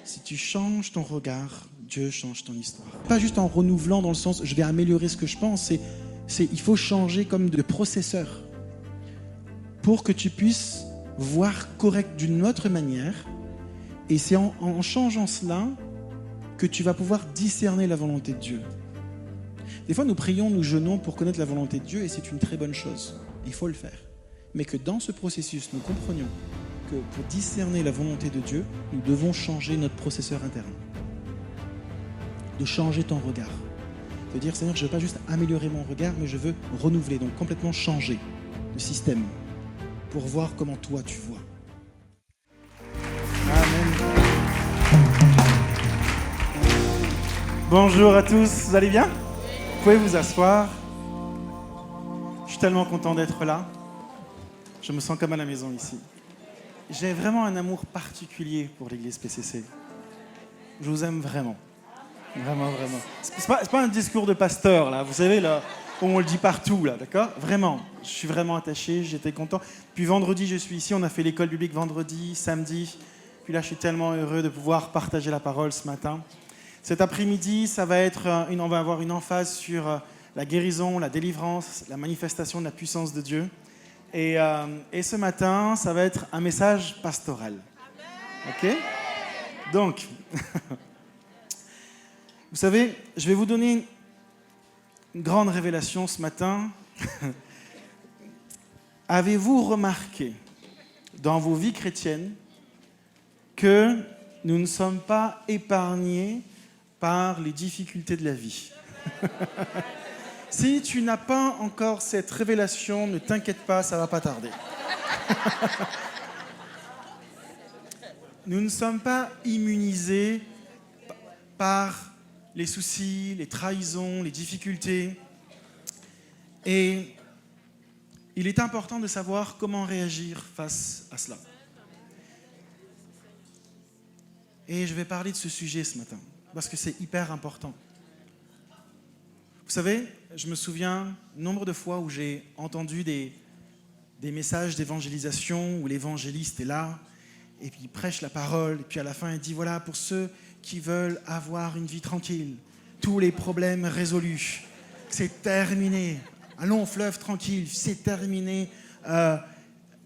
Si tu changes ton regard, Dieu change ton histoire. Pas juste en renouvelant dans le sens je vais améliorer ce que je pense, il faut changer comme de processeur pour que tu puisses voir correct d'une autre manière. Et c'est en changeant cela que tu vas pouvoir discerner la volonté de Dieu. Des fois, nous prions, nous jeûnons pour connaître la volonté de Dieu et c'est une très bonne chose. Il faut le faire. Mais que dans ce processus, nous comprenions que pour discerner la volonté de Dieu, nous devons changer notre processeur interne. De changer ton regard. De dire, Seigneur, je ne veux pas juste améliorer mon regard, mais je veux renouveler, donc complètement changer le système pour voir comment toi tu vois. Amen. Bonjour à tous, vous allez bien ? Vous pouvez vous asseoir. Je suis tellement content d'être là. Je me sens comme à la maison ici. J'ai vraiment un amour particulier pour l'église PCC. Je vous aime vraiment. Vraiment, vraiment. C'est pas un discours de pasteur, là. Vous savez, là, on le dit partout, là, d'accord ? Vraiment. Je suis vraiment attaché, j'étais content. Puis vendredi, je suis ici. On a fait l'école biblique vendredi, samedi. Puis là, je suis tellement heureux de pouvoir partager la parole ce matin. Cet après-midi, on va avoir une emphase sur la guérison, la délivrance, la manifestation de la puissance de Dieu. Et ce matin, ça va être un message pastoral. OK ? Donc, vous savez, je vais vous donner une grande révélation ce matin. Avez-vous remarqué dans vos vies chrétiennes que nous ne sommes pas épargnés par les difficultés de la vie? Si tu n'as pas encore cette révélation, ne t'inquiète pas, ça ne va pas tarder. Nous ne sommes pas immunisés par les soucis, les trahisons, les difficultés. Et il est important de savoir comment réagir face à cela. Et je vais parler de ce sujet ce matin, parce que c'est hyper important. Vous savez, je me souviens nombre de fois où j'ai entendu des messages d'évangélisation où l'évangéliste est là, et puis il prêche la parole, et puis à la fin il dit, voilà, pour ceux qui veulent avoir une vie tranquille, tous les problèmes résolus, c'est terminé, un long fleuve tranquille, c'est terminé,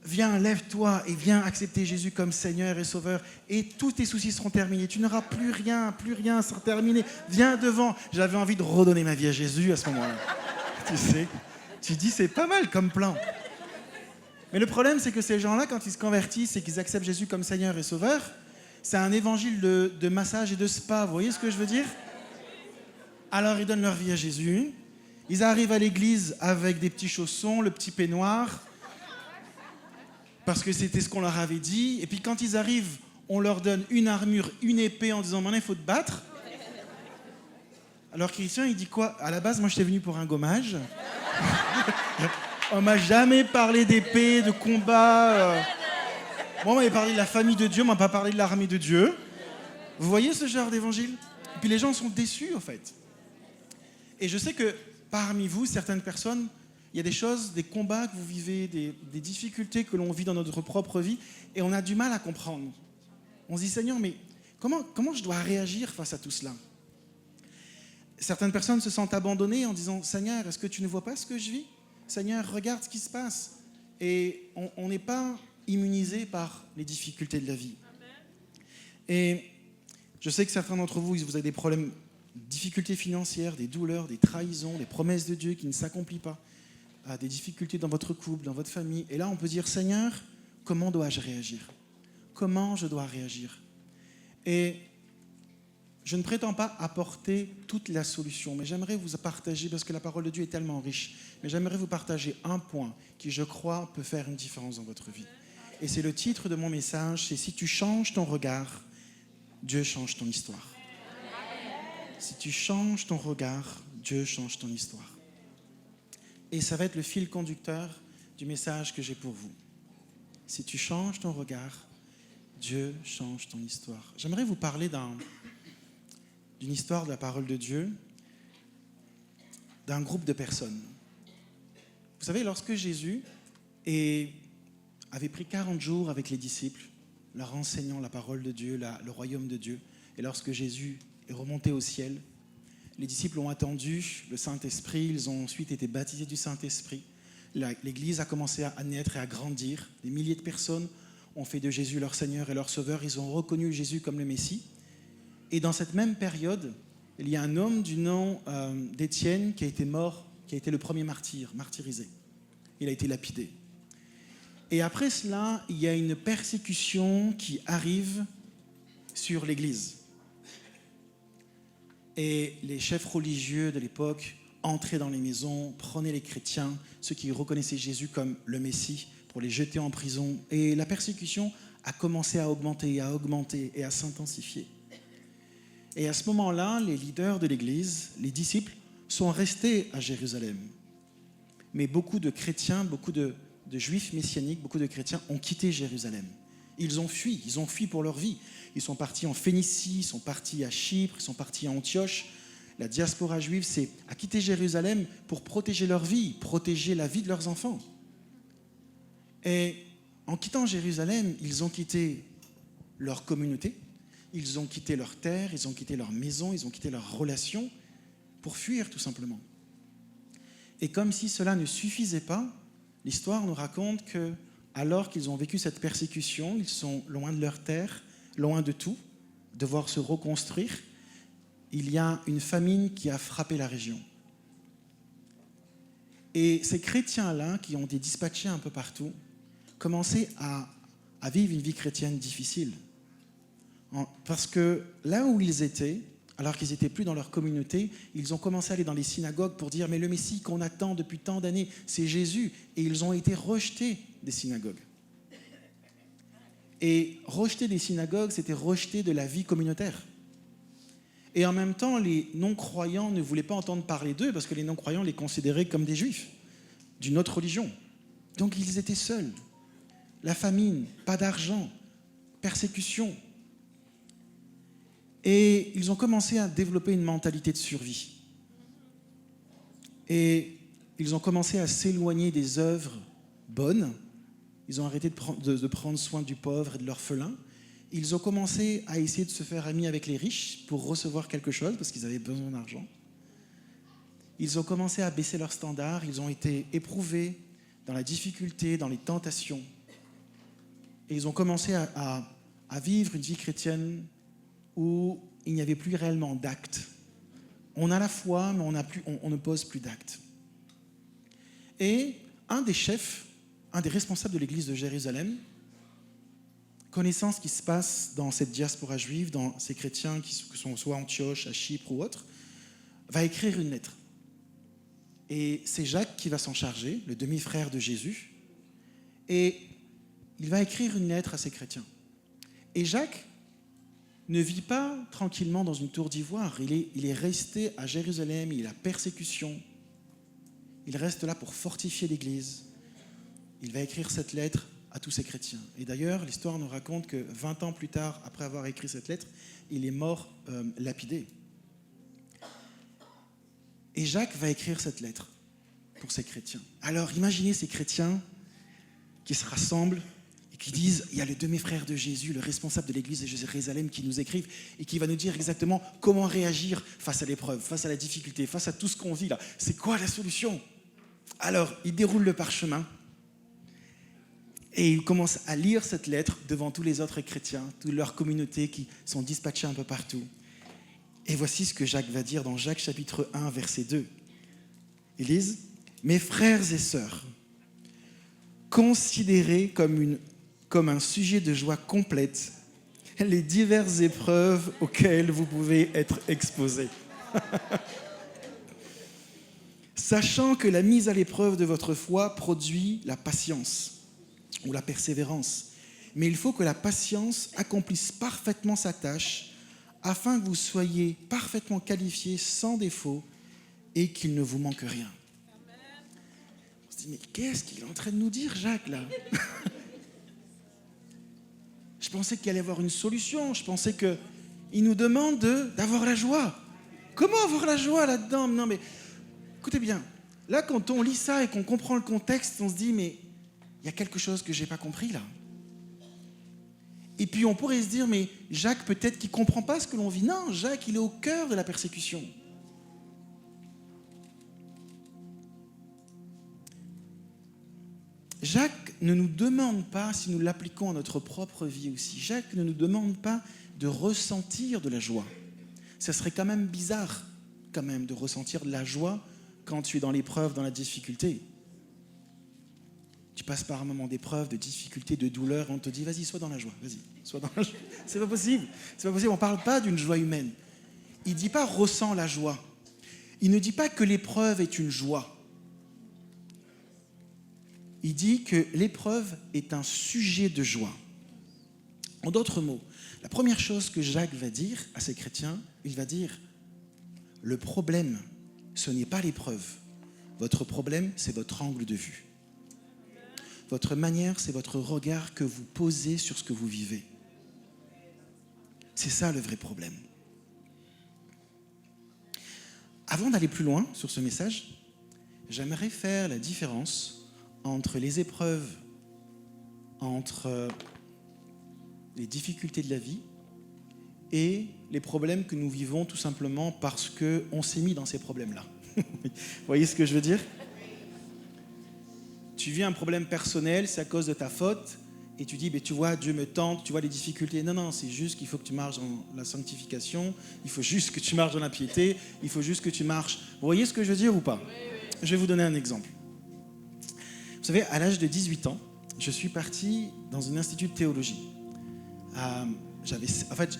viens, lève-toi et viens accepter Jésus comme Seigneur et Sauveur et tous tes soucis seront terminés. Tu n'auras plus rien sera terminé. Viens devant. J'avais envie de redonner ma vie à Jésus à ce moment-là. Tu sais, tu dis c'est pas mal comme plan. Mais le problème, c'est que ces gens-là, quand ils se convertissent et qu'ils acceptent Jésus comme Seigneur et Sauveur, c'est un évangile de massage et de spa. Vous voyez ce que je veux dire ? Alors ils donnent leur vie à Jésus. Ils arrivent à l'église avec des petits chaussons, le petit peignoir, parce que c'était ce qu'on leur avait dit. Et puis quand ils arrivent, on leur donne une armure, une épée en disant « Maintenant, il faut te battre ». Alors Christian, il dit quoi ? À la base, moi, j'étais venu pour un gommage. On m'a jamais parlé d'épée, de combat. Moi, on m'avait parlé de la famille de Dieu, on m'a pas parlé de l'armée de Dieu. Vous voyez ce genre d'évangile ? Et puis les gens sont déçus, en fait. Et je sais que parmi vous, certaines personnes, il y a des choses, des combats que vous vivez, des difficultés que l'on vit dans notre propre vie, et on a du mal à comprendre. On se dit, Seigneur, mais comment je dois réagir face à tout cela ? Certaines personnes se sentent abandonnées en disant, Seigneur, est-ce que tu ne vois pas ce que je vis ? Seigneur, regarde ce qui se passe. Et on n'est pas immunisé par les difficultés de la vie. Et je sais que certains d'entre vous, vous avez des problèmes, difficultés financières, des douleurs, des trahisons, des promesses de Dieu qui ne s'accomplissent pas. Des difficultés dans votre couple, dans votre famille. Et là, on peut dire, Seigneur, comment dois-je réagir ? Comment je dois réagir ? Et je ne prétends pas apporter toute la solution, mais j'aimerais vous partager, parce que la parole de Dieu est tellement riche, mais j'aimerais vous partager un point qui, je crois, peut faire une différence dans votre vie. Et c'est le titre de mon message, c'est « Si tu changes ton regard, Dieu change ton histoire ». Si tu changes ton regard, Dieu change ton histoire. Et ça va être le fil conducteur du message que j'ai pour vous. Si tu changes ton regard, Dieu change ton histoire. J'aimerais vous parler d'une histoire de la parole de Dieu, d'un groupe de personnes. Vous savez, lorsque Jésus avait pris 40 jours avec les disciples, leur enseignant la parole de Dieu, le royaume de Dieu. Et lorsque Jésus est remonté au ciel, les disciples ont attendu le Saint-Esprit, ils ont ensuite été baptisés du Saint-Esprit. L'Église a commencé à naître et à grandir. Des milliers de personnes ont fait de Jésus leur Seigneur et leur Sauveur. Ils ont reconnu Jésus comme le Messie. Et dans cette même période, il y a un homme du nom d'Étienne qui a été mort, qui a été le premier martyrisé. Il a été lapidé. Et après cela, il y a une persécution qui arrive sur l'Église. Et les chefs religieux de l'époque entraient dans les maisons, prenaient les chrétiens, ceux qui reconnaissaient Jésus comme le Messie, pour les jeter en prison. Et la persécution a commencé à augmenter et à s'intensifier. Et à ce moment-là, les leaders de l'Église, les disciples, sont restés à Jérusalem. Mais beaucoup de chrétiens, beaucoup de juifs messianiques, beaucoup de chrétiens ont quitté Jérusalem. Ils ont fui pour leur vie. Ils sont partis en Phénicie, ils sont partis à Chypre, ils sont partis à Antioche. La diaspora juive a quitté Jérusalem pour protéger leur vie, protéger la vie de leurs enfants. Et en quittant Jérusalem, ils ont quitté leur communauté, ils ont quitté leur terre, ils ont quitté leur maison, ils ont quitté leurs relations pour fuir tout simplement. Et comme si cela ne suffisait pas, l'histoire nous raconte que alors qu'ils ont vécu cette persécution, ils sont loin de leur terre, loin de tout, devoir se reconstruire. Il y a une famine qui a frappé la région. Et ces chrétiens-là, qui ont été dispatchés un peu partout, commençaient à vivre une vie chrétienne difficile. Parce que là où ils étaient, alors qu'ils n'étaient plus dans leur communauté, ils ont commencé à aller dans les synagogues pour dire « Mais le Messie qu'on attend depuis tant d'années, c'est Jésus ». Et ils ont été rejetés des synagogues. Et rejeter des synagogues, c'était rejeter de la vie communautaire. Et en même temps, les non-croyants ne voulaient pas entendre parler d'eux parce que les non-croyants les considéraient comme des juifs, d'une autre religion. Donc ils étaient seuls. La famine, pas d'argent, persécution. Et ils ont commencé à développer une mentalité de survie. Et ils ont commencé à s'éloigner des œuvres bonnes. Ils ont arrêté de prendre soin du pauvre et de l'orphelin. Ils ont commencé à essayer de se faire amis avec les riches pour recevoir quelque chose, parce qu'ils avaient besoin d'argent. Ils ont commencé à baisser leurs standards. Ils ont été éprouvés dans la difficulté, dans les tentations. Et ils ont commencé à vivre une vie chrétienne où il n'y avait plus réellement d'actes. On a la foi, mais on ne pose plus d'actes. Et un des chefs, un des responsables de l'église de Jérusalem, connaissant ce qui se passe dans cette diaspora juive, dans ces chrétiens qui sont soit à Antioche, à Chypre ou autre, va écrire une lettre. Et c'est Jacques qui va s'en charger, le demi-frère de Jésus, et il va écrire une lettre à ces chrétiens. Et Jacques ne vit pas tranquillement dans une tour d'ivoire. Il est resté à Jérusalem, il y a la persécution. Il reste là pour fortifier l'Église. Il va écrire cette lettre à tous ces chrétiens. Et d'ailleurs, l'histoire nous raconte que 20 ans plus tard, après avoir écrit cette lettre, il est mort lapidé. Et Jacques va écrire cette lettre pour ces chrétiens. Alors imaginez ces chrétiens qui se rassemblent et qui disent, il y a le demi-frère de Jésus, le responsable de l'église de Jérusalem qui nous écrive et qui va nous dire exactement comment réagir face à l'épreuve, face à la difficulté, face à tout ce qu'on vit là. C'est quoi la solution? Alors, il déroule le parchemin et il commence à lire cette lettre devant tous les autres chrétiens, toute leur communauté qui sont dispatchés un peu partout. Et voici ce que Jacques va dire dans Jacques chapitre 1, verset 2. Ils disent, « Mes frères et sœurs, considérez comme un sujet de joie complète les diverses épreuves auxquelles vous pouvez être exposés. Sachant que la mise à l'épreuve de votre foi produit la patience ou la persévérance. Mais il faut que la patience accomplisse parfaitement sa tâche afin que vous soyez parfaitement qualifiés sans défaut et qu'il ne vous manque rien. » On se dit, mais qu'est-ce qu'il est en train de nous dire, Jacques, là? Je pensais qu'il allait y avoir une solution. Je pensais qu'il nous demande d'avoir la joie. Comment avoir la joie là-dedans? Non, mais écoutez bien. Là, quand on lit ça et qu'on comprend le contexte, on se dit, mais il y a quelque chose que je n'ai pas compris là. Et puis on pourrait se dire, mais Jacques, peut-être qu'il ne comprend pas ce que l'on vit. Non, Jacques, il est au cœur de la persécution. Jacques ne nous demande pas si nous l'appliquons à notre propre vie aussi. Jacques ne nous demande pas de ressentir de la joie. Ça serait quand même bizarre, quand même, de ressentir de la joie quand tu es dans l'épreuve, dans la difficulté. Tu passes par un moment d'épreuve, de difficulté, de douleur, et on te dit, vas-y, sois dans la joie, vas-y, sois dans la joie. C'est pas possible, c'est pas possible, on ne parle pas d'une joie humaine. Il ne dit pas, ressens la joie. Il ne dit pas que l'épreuve est une joie. Il dit que l'épreuve est un sujet de joie. En d'autres mots, la première chose que Jacques va dire à ces chrétiens, il va dire, le problème, ce n'est pas l'épreuve. Votre problème, c'est votre angle de vue. Votre manière, c'est votre regard que vous posez sur ce que vous vivez. C'est ça le vrai problème. Avant d'aller plus loin sur ce message, j'aimerais faire la différence entre les épreuves, entre les difficultés de la vie et les problèmes que nous vivons tout simplement parce qu'on s'est mis dans ces problèmes-là. Vous voyez ce que je veux dire ? Tu vis un problème personnel, c'est à cause de ta faute, et tu dis, tu vois, Dieu me tente, tu vois les difficultés. Non, c'est juste qu'il faut que tu marches dans la sanctification, il faut juste que tu marches dans la piété, il faut juste que tu marches. Vous voyez ce que je veux dire ou pas ? Je vais vous donner un exemple. Vous savez, à l'âge de 18 ans, je suis parti dans un institut de théologie.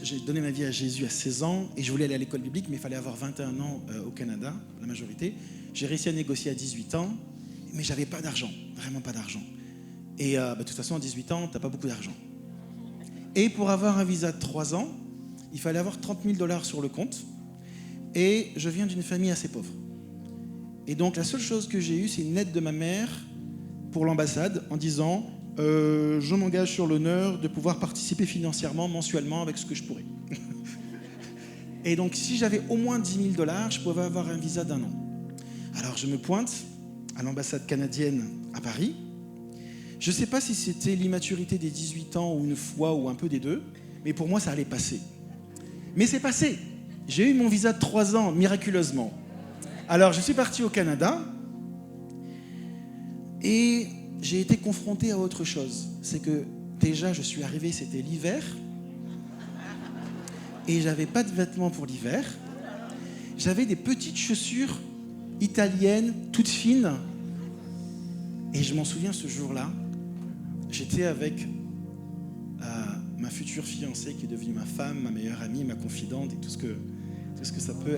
J'ai donné ma vie à Jésus à 16 ans et je voulais aller à l'école biblique, mais il fallait avoir 21 ans au Canada, la majorité. J'ai réussi à négocier à 18 ans, mais je n'avais pas d'argent, vraiment pas d'argent. Et de toute façon, à 18 ans, tu n'as pas beaucoup d'argent. Et pour avoir un visa de 3 ans, il fallait avoir 30 000 $ sur le compte. Et je viens d'une famille assez pauvre. Et donc, la seule chose que j'ai eue, c'est une lettre de ma mère pour l'ambassade en disant je m'engage sur l'honneur de pouvoir participer financièrement, mensuellement, avec ce que je pourrais. Et donc, si j'avais au moins 10 000 $, je pouvais avoir un visa d'1 an. Alors, je me pointe à l'ambassade canadienne à Paris. Je ne sais pas si c'était l'immaturité des 18 ans ou une foi ou un peu des deux, mais pour moi, ça allait passer. Mais c'est passé. J'ai eu mon visa de 3 ans, miraculeusement. Alors, je suis parti au Canada et j'ai été confronté à autre chose. C'est que déjà, je suis arrivé, c'était l'hiver et j'avais pas de vêtements pour l'hiver. J'avais des petites chaussures italiennes, toutes fines. Et je m'en souviens ce jour-là, j'étais avec ma future fiancée qui est devenue ma femme, ma meilleure amie, ma confidente et tout ce que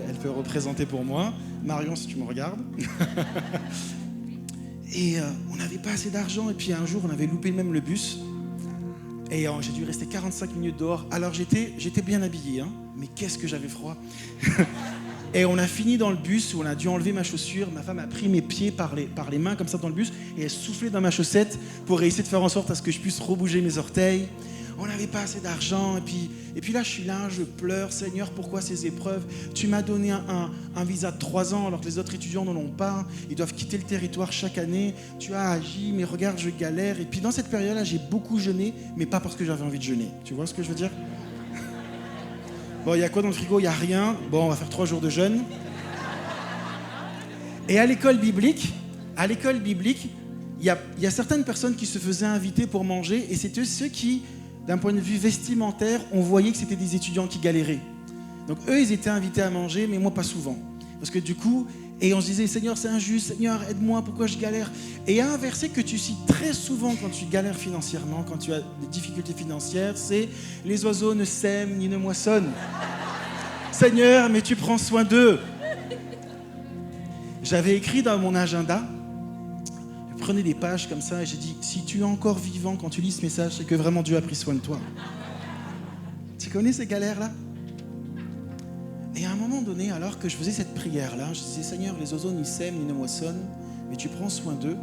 elle peut représenter pour moi. Marion, si tu me regardes. Et on n'avait pas assez d'argent. Et puis un jour, on avait loupé même le bus. Et j'ai dû rester 45 minutes dehors. Alors j'étais bien habillé, hein, mais qu'est-ce que j'avais froid. Et on a fini dans le bus où on a dû enlever ma chaussure. Ma femme a pris mes pieds par les mains comme ça dans le bus et elle soufflait dans ma chaussette pour essayer de faire en sorte à ce que je puisse rebouger mes orteils. On n'avait pas assez d'argent et puis là je suis là, je pleure. Seigneur, pourquoi ces épreuves ? Tu m'as donné un visa de 3 ans alors que les autres étudiants n'en ont pas. Ils doivent quitter le territoire chaque année. Tu as agi, mais regarde, je galère. Et puis dans cette période-là, j'ai beaucoup jeûné, mais pas parce que j'avais envie de jeûner. Tu vois ce que je veux dire ? Bon, il y a quoi dans le frigo ? Il n'y a rien. Bon, on va faire 3 jours de jeûne. Et à l'école biblique, il y a certaines personnes qui se faisaient inviter pour manger et c'était ceux qui, d'un point de vue vestimentaire, on voyait que c'était des étudiants qui galéraient. Donc eux, ils étaient invités à manger, mais moi, pas souvent. Parce que du coup, et on se disait, Seigneur, c'est injuste, Seigneur, aide-moi, pourquoi je galère ? Et il y a un verset que tu cites très souvent quand tu galères financièrement, quand tu as des difficultés financières, c'est « Les oiseaux ne sèment ni ne moissonnent. Seigneur, mais tu prends soin d'eux. » J'avais écrit dans mon agenda, je prenais des pages comme ça et j'ai dit, si tu es encore vivant quand tu lis ce message, c'est que vraiment Dieu a pris soin de toi. Tu connais ces galères-là ? Et à un moment donné, alors que je faisais cette prière-là, je disais, Seigneur, les oiseaux ni sèment ni ne moissonnent, mais tu prends soin d'eux.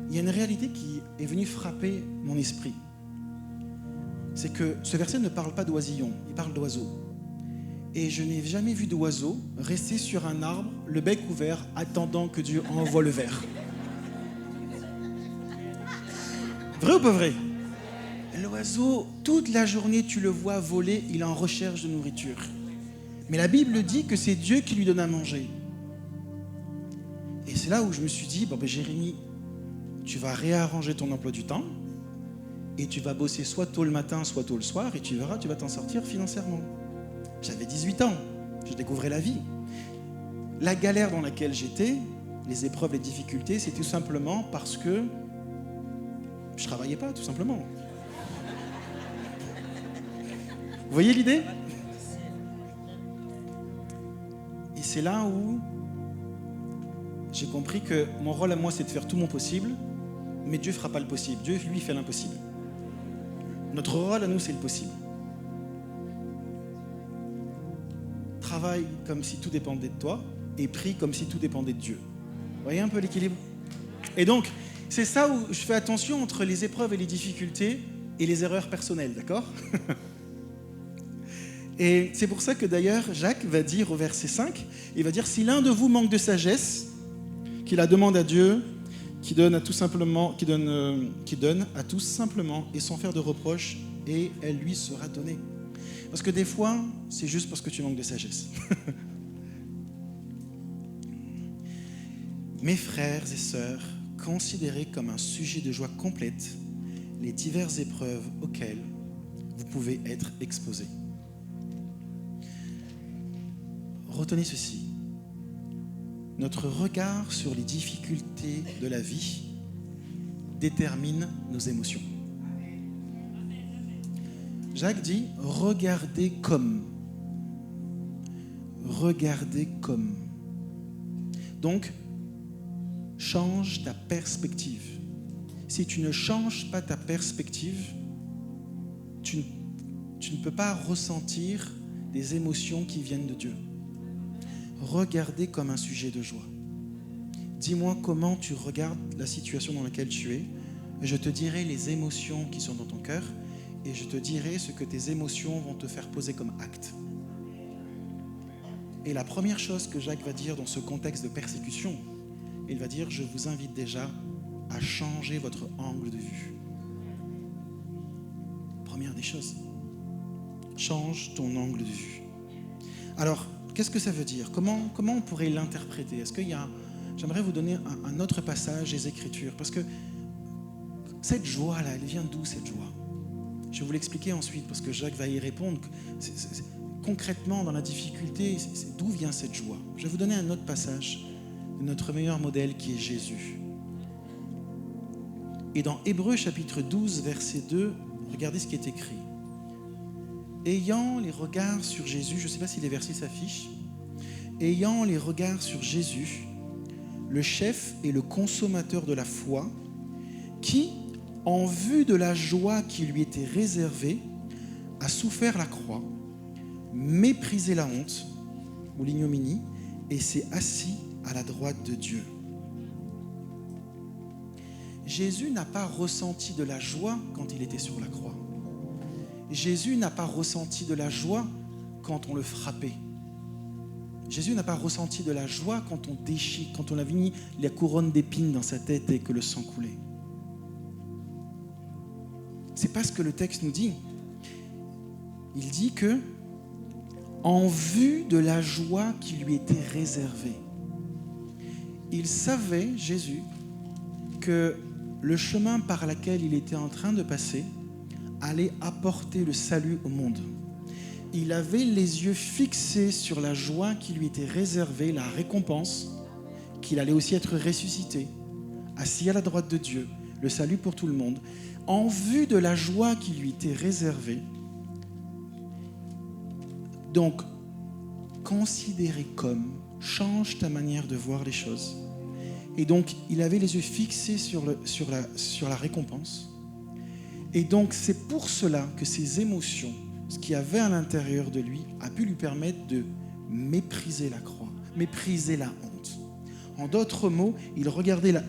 Il y a une réalité qui est venue frapper mon esprit. C'est que ce verset ne parle pas d'oisillons, il parle d'oiseaux. Et je n'ai jamais vu d'oiseau rester sur un arbre, le bec ouvert, attendant que Dieu envoie le ver. Vrai ou pas vrai ? L'oiseau, toute la journée, tu le vois voler, il est en recherche de nourriture. Mais la Bible dit que c'est Dieu qui lui donne à manger. Et c'est là où je me suis dit, Jérémie, tu vas réarranger ton emploi du temps et tu vas bosser soit tôt le matin, soit tôt le soir et tu verras, tu vas t'en sortir financièrement. J'avais 18 ans, je découvrais la vie. La galère dans laquelle j'étais, les épreuves, les difficultés, c'est tout simplement parce que je ne travaillais pas, tout simplement. Vous voyez l'idée? Et c'est là où j'ai compris que mon rôle à moi, c'est de faire tout mon possible, mais Dieu ne fera pas le possible. Dieu, lui, fait l'impossible. Notre rôle à nous, c'est le possible. Travaille comme si tout dépendait de toi et prie comme si tout dépendait de Dieu. Vous voyez un peu l'équilibre? Et donc, c'est ça où je fais attention entre les épreuves et les difficultés et les erreurs personnelles, d'accord? Et c'est pour ça que d'ailleurs, Jacques va dire au verset 5, il va dire, si l'un de vous manque de sagesse, qu'il la demande à Dieu, qui donne à tout simplement et sans faire de reproches, et elle lui sera donnée. Parce que des fois, c'est juste parce que tu manques de sagesse. Mes frères et sœurs, considérez comme un sujet de joie complète les diverses épreuves auxquelles vous pouvez être exposés. Retenez ceci. Notre regard sur les difficultés de la vie détermine nos émotions. Jacques dit, regardez comme. Regardez comme. Donc, change ta perspective. Si tu ne changes pas ta perspective, tu ne peux pas ressentir des émotions qui viennent de Dieu. Regardez comme un sujet de joie. Dis-moi comment tu regardes la situation dans laquelle tu es, et je te dirai les émotions qui sont dans ton cœur, et je te dirai ce que tes émotions vont te faire poser comme acte. Et la première chose que Jacques va dire dans ce contexte de persécution, il va dire, je vous invite déjà à changer votre angle de vue. Première des choses, change ton angle de vue. Alors, qu'est-ce que ça veut dire? Comment on pourrait l'interpréter? J'aimerais vous donner un autre passage des Écritures, parce que cette joie-là, elle vient d'où cette joie? Je vais vous l'expliquer ensuite, parce que Jacques va y répondre. Concrètement, dans la difficulté, d'où vient cette joie? Je vais vous donner un autre passage de notre meilleur modèle qui est Jésus. Et dans Hébreux chapitre 12, verset 2, regardez ce qui est écrit. Ayant les regards sur Jésus, je ne sais pas si les versets s'affichent, ayant les regards sur Jésus, le chef et le consommateur de la foi, qui, en vue de la joie qui lui était réservée, a souffert la croix, méprisé la honte ou l'ignominie, et s'est assis à la droite de Dieu. Jésus n'a pas ressenti de la joie quand il était sur la croix. Jésus n'a pas ressenti de la joie quand on le frappait. Jésus n'a pas ressenti de la joie quand on a mis la couronne d'épines dans sa tête et que le sang coulait. C'est pas ce que le texte nous dit. Il dit que, en vue de la joie qui lui était réservée, il savait, Jésus, que le chemin par lequel il était en train de passer allait apporter le salut au monde. Il avait les yeux fixés sur la joie qui lui était réservée, la récompense, qu'il allait aussi être ressuscité, assis à la droite de Dieu, le salut pour tout le monde. En vue de la joie qui lui était réservée, donc, considérez comme, change ta manière de voir les choses. Et donc, il avait les yeux fixés sur la récompense. Et donc, c'est pour cela que ses émotions, ce qu'il y avait à l'intérieur de lui, a pu lui permettre de mépriser la croix, mépriser la honte. En d'autres mots, il regardait la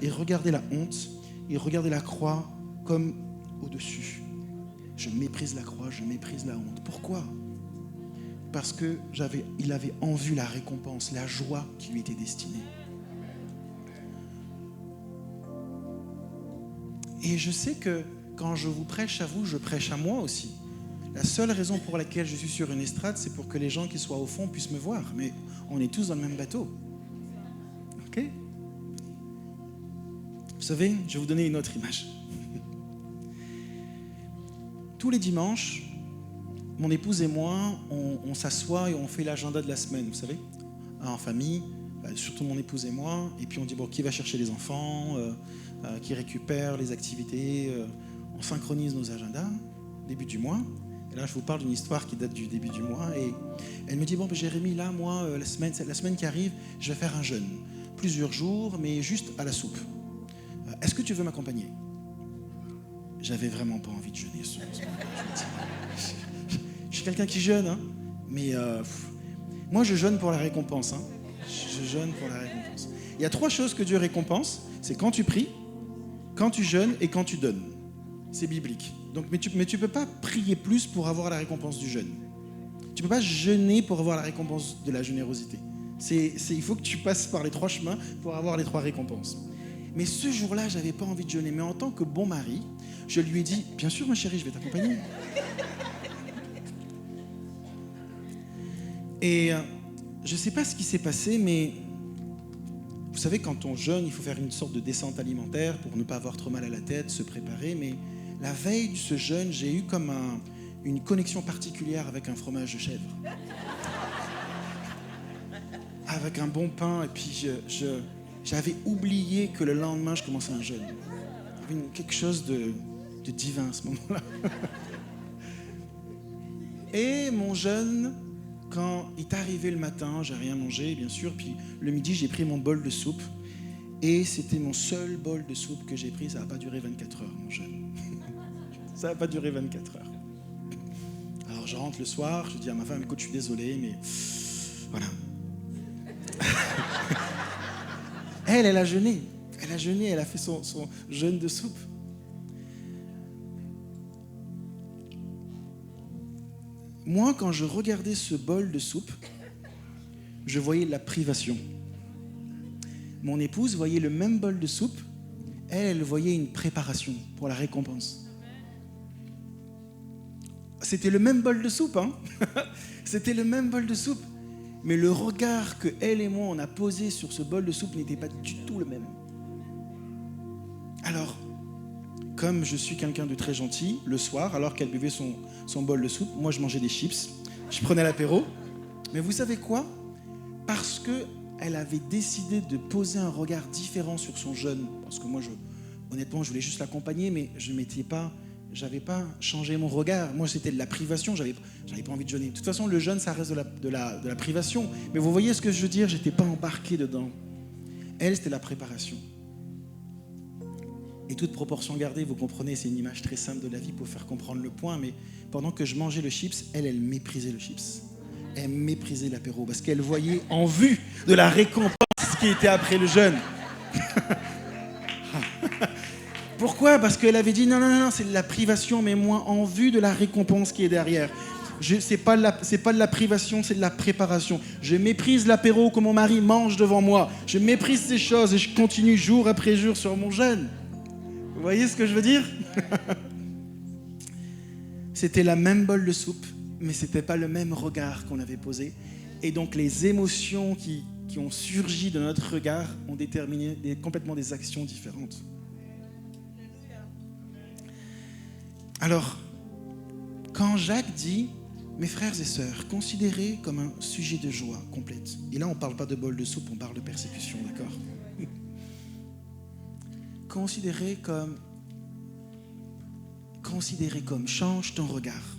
honte, il regardait la croix comme au-dessus. Je méprise la croix, je méprise la honte. Pourquoi ? Parce qu'il avait en vue la récompense, la joie qui lui était destinée. Et je sais que quand je vous prêche à vous, je prêche à moi aussi. La seule raison pour laquelle je suis sur une estrade, c'est pour que les gens qui soient au fond puissent me voir. Mais on est tous dans le même bateau. Ok ? Vous savez, je vais vous donner une autre image. Tous les dimanches, mon épouse et moi, on s'assoit et on fait l'agenda de la semaine, vous savez, en famille, surtout mon épouse et moi. Et puis on dit, bon, qui va chercher les enfants, qui récupère les activités. On synchronise nos agendas, début du mois. Et là, je vous parle d'une histoire qui date du début du mois. Et elle me dit, bon, Jérémy, là, moi, la semaine qui arrive, je vais faire un jeûne. Plusieurs jours, mais juste à la soupe. Est-ce que tu veux m'accompagner ? J'avais vraiment pas envie de jeûner ce moment. Je suis quelqu'un qui jeûne, hein, mais moi, je jeûne pour la récompense. Hein. Je jeûne pour la récompense. Il y a 3 choses que Dieu récompense. C'est quand tu pries, quand tu jeûnes et quand tu donnes. C'est biblique. Donc, mais tu ne peux pas prier plus pour avoir la récompense du jeûne. Tu ne peux pas jeûner pour avoir la récompense de la générosité. Il faut que tu passes par les 3 chemins pour avoir les 3 récompenses. Mais ce jour-là, je n'avais pas envie de jeûner. Mais en tant que bon mari, je lui ai dit, bien sûr ma chérie, je vais t'accompagner. Et je ne sais pas ce qui s'est passé, mais vous savez, quand on jeûne, il faut faire une sorte de descente alimentaire pour ne pas avoir trop mal à la tête, se préparer. Mais la veille de ce jeûne, j'ai eu comme une connexion particulière avec un fromage de chèvre. Avec un bon pain, et puis j'avais oublié que le lendemain, je commençais un jeûne. Il y avait quelque chose de divin à ce moment-là. Et mon jeûne, quand il est arrivé le matin, j'ai rien mangé, bien sûr, puis le midi, j'ai pris mon bol de soupe, et c'était mon seul bol de soupe que j'ai pris. Ça n'a pas duré 24 heures, mon jeûne. Ça n'a pas duré 24 heures. Alors, je rentre le soir, je dis à ma femme, écoute, je suis désolé, mais voilà. Elle a jeûné. Elle a jeûné, elle a fait son jeûne de soupe. Moi, quand je regardais ce bol de soupe, je voyais la privation. Mon épouse voyait le même bol de soupe, elle voyait une préparation pour la récompense. C'était le même bol de soupe, hein. C'était le même bol de soupe. Mais le regard que elle et moi, on a posé sur ce bol de soupe n'était pas du tout le même. Alors, comme je suis quelqu'un de très gentil, le soir, alors qu'elle buvait son bol de soupe, moi je mangeais des chips, je prenais l'apéro. Mais vous savez quoi ? Parce qu'elle avait décidé de poser un regard différent sur son jeûne. Parce que moi, honnêtement, je voulais juste l'accompagner, mais j'avais pas changé mon regard. Moi, c'était de la privation, j'avais pas envie de jeûner. De toute façon, le jeûne, ça reste de la privation. Mais vous voyez ce que je veux dire ? J'étais pas embarqué dedans. Elle, c'était la préparation. Et toute proportion gardée, vous comprenez, c'est une image très simple de la vie pour faire comprendre le point, mais pendant que je mangeais le chips, elle méprisait le chips. Elle méprisait l'apéro, parce qu'elle voyait en vue de la récompense qui était après le jeûne. Pourquoi ? Parce qu'elle avait dit, non, c'est de la privation, mais moi, en vue de la récompense qui est derrière. C'est pas de la privation, c'est de la préparation. Je méprise l'apéro que mon mari mange devant moi. Je méprise ces choses et je continue jour après jour sur mon jeûne. Vous voyez ce que je veux dire ? C'était la même bol de soupe, mais ce n'était pas le même regard qu'on avait posé. Et donc les émotions qui ont surgi de notre regard ont déterminé complètement des actions différentes. Alors, quand Jacques dit « Mes frères et sœurs, considérez comme un sujet de joie complète ». Et là, on ne parle pas de bol de soupe, on parle de persécution, d'accord ? Considérez comme, change ton regard.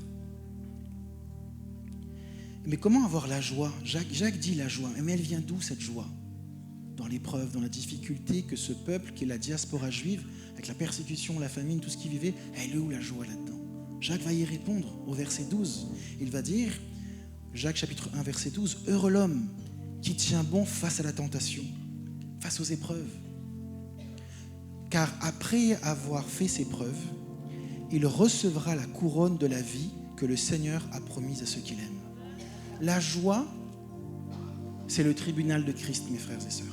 Mais comment avoir la joie ? Jacques dit la joie, mais elle vient d'où cette joie ? Dans l'épreuve, dans la difficulté que ce peuple, qui est la diaspora juive, avec la persécution, la famine, tout ce qu'il vivait, elle est où la joie là-dedans ? Jacques va y répondre au verset 12. Il va dire, Jacques chapitre 1, verset 12, « Heureux l'homme qui tient bon face à la tentation, face aux épreuves. Car après avoir fait ses preuves, il recevra la couronne de la vie que le Seigneur a promise à ceux qu'il aime. » La joie, c'est le tribunal de Christ, mes frères et sœurs.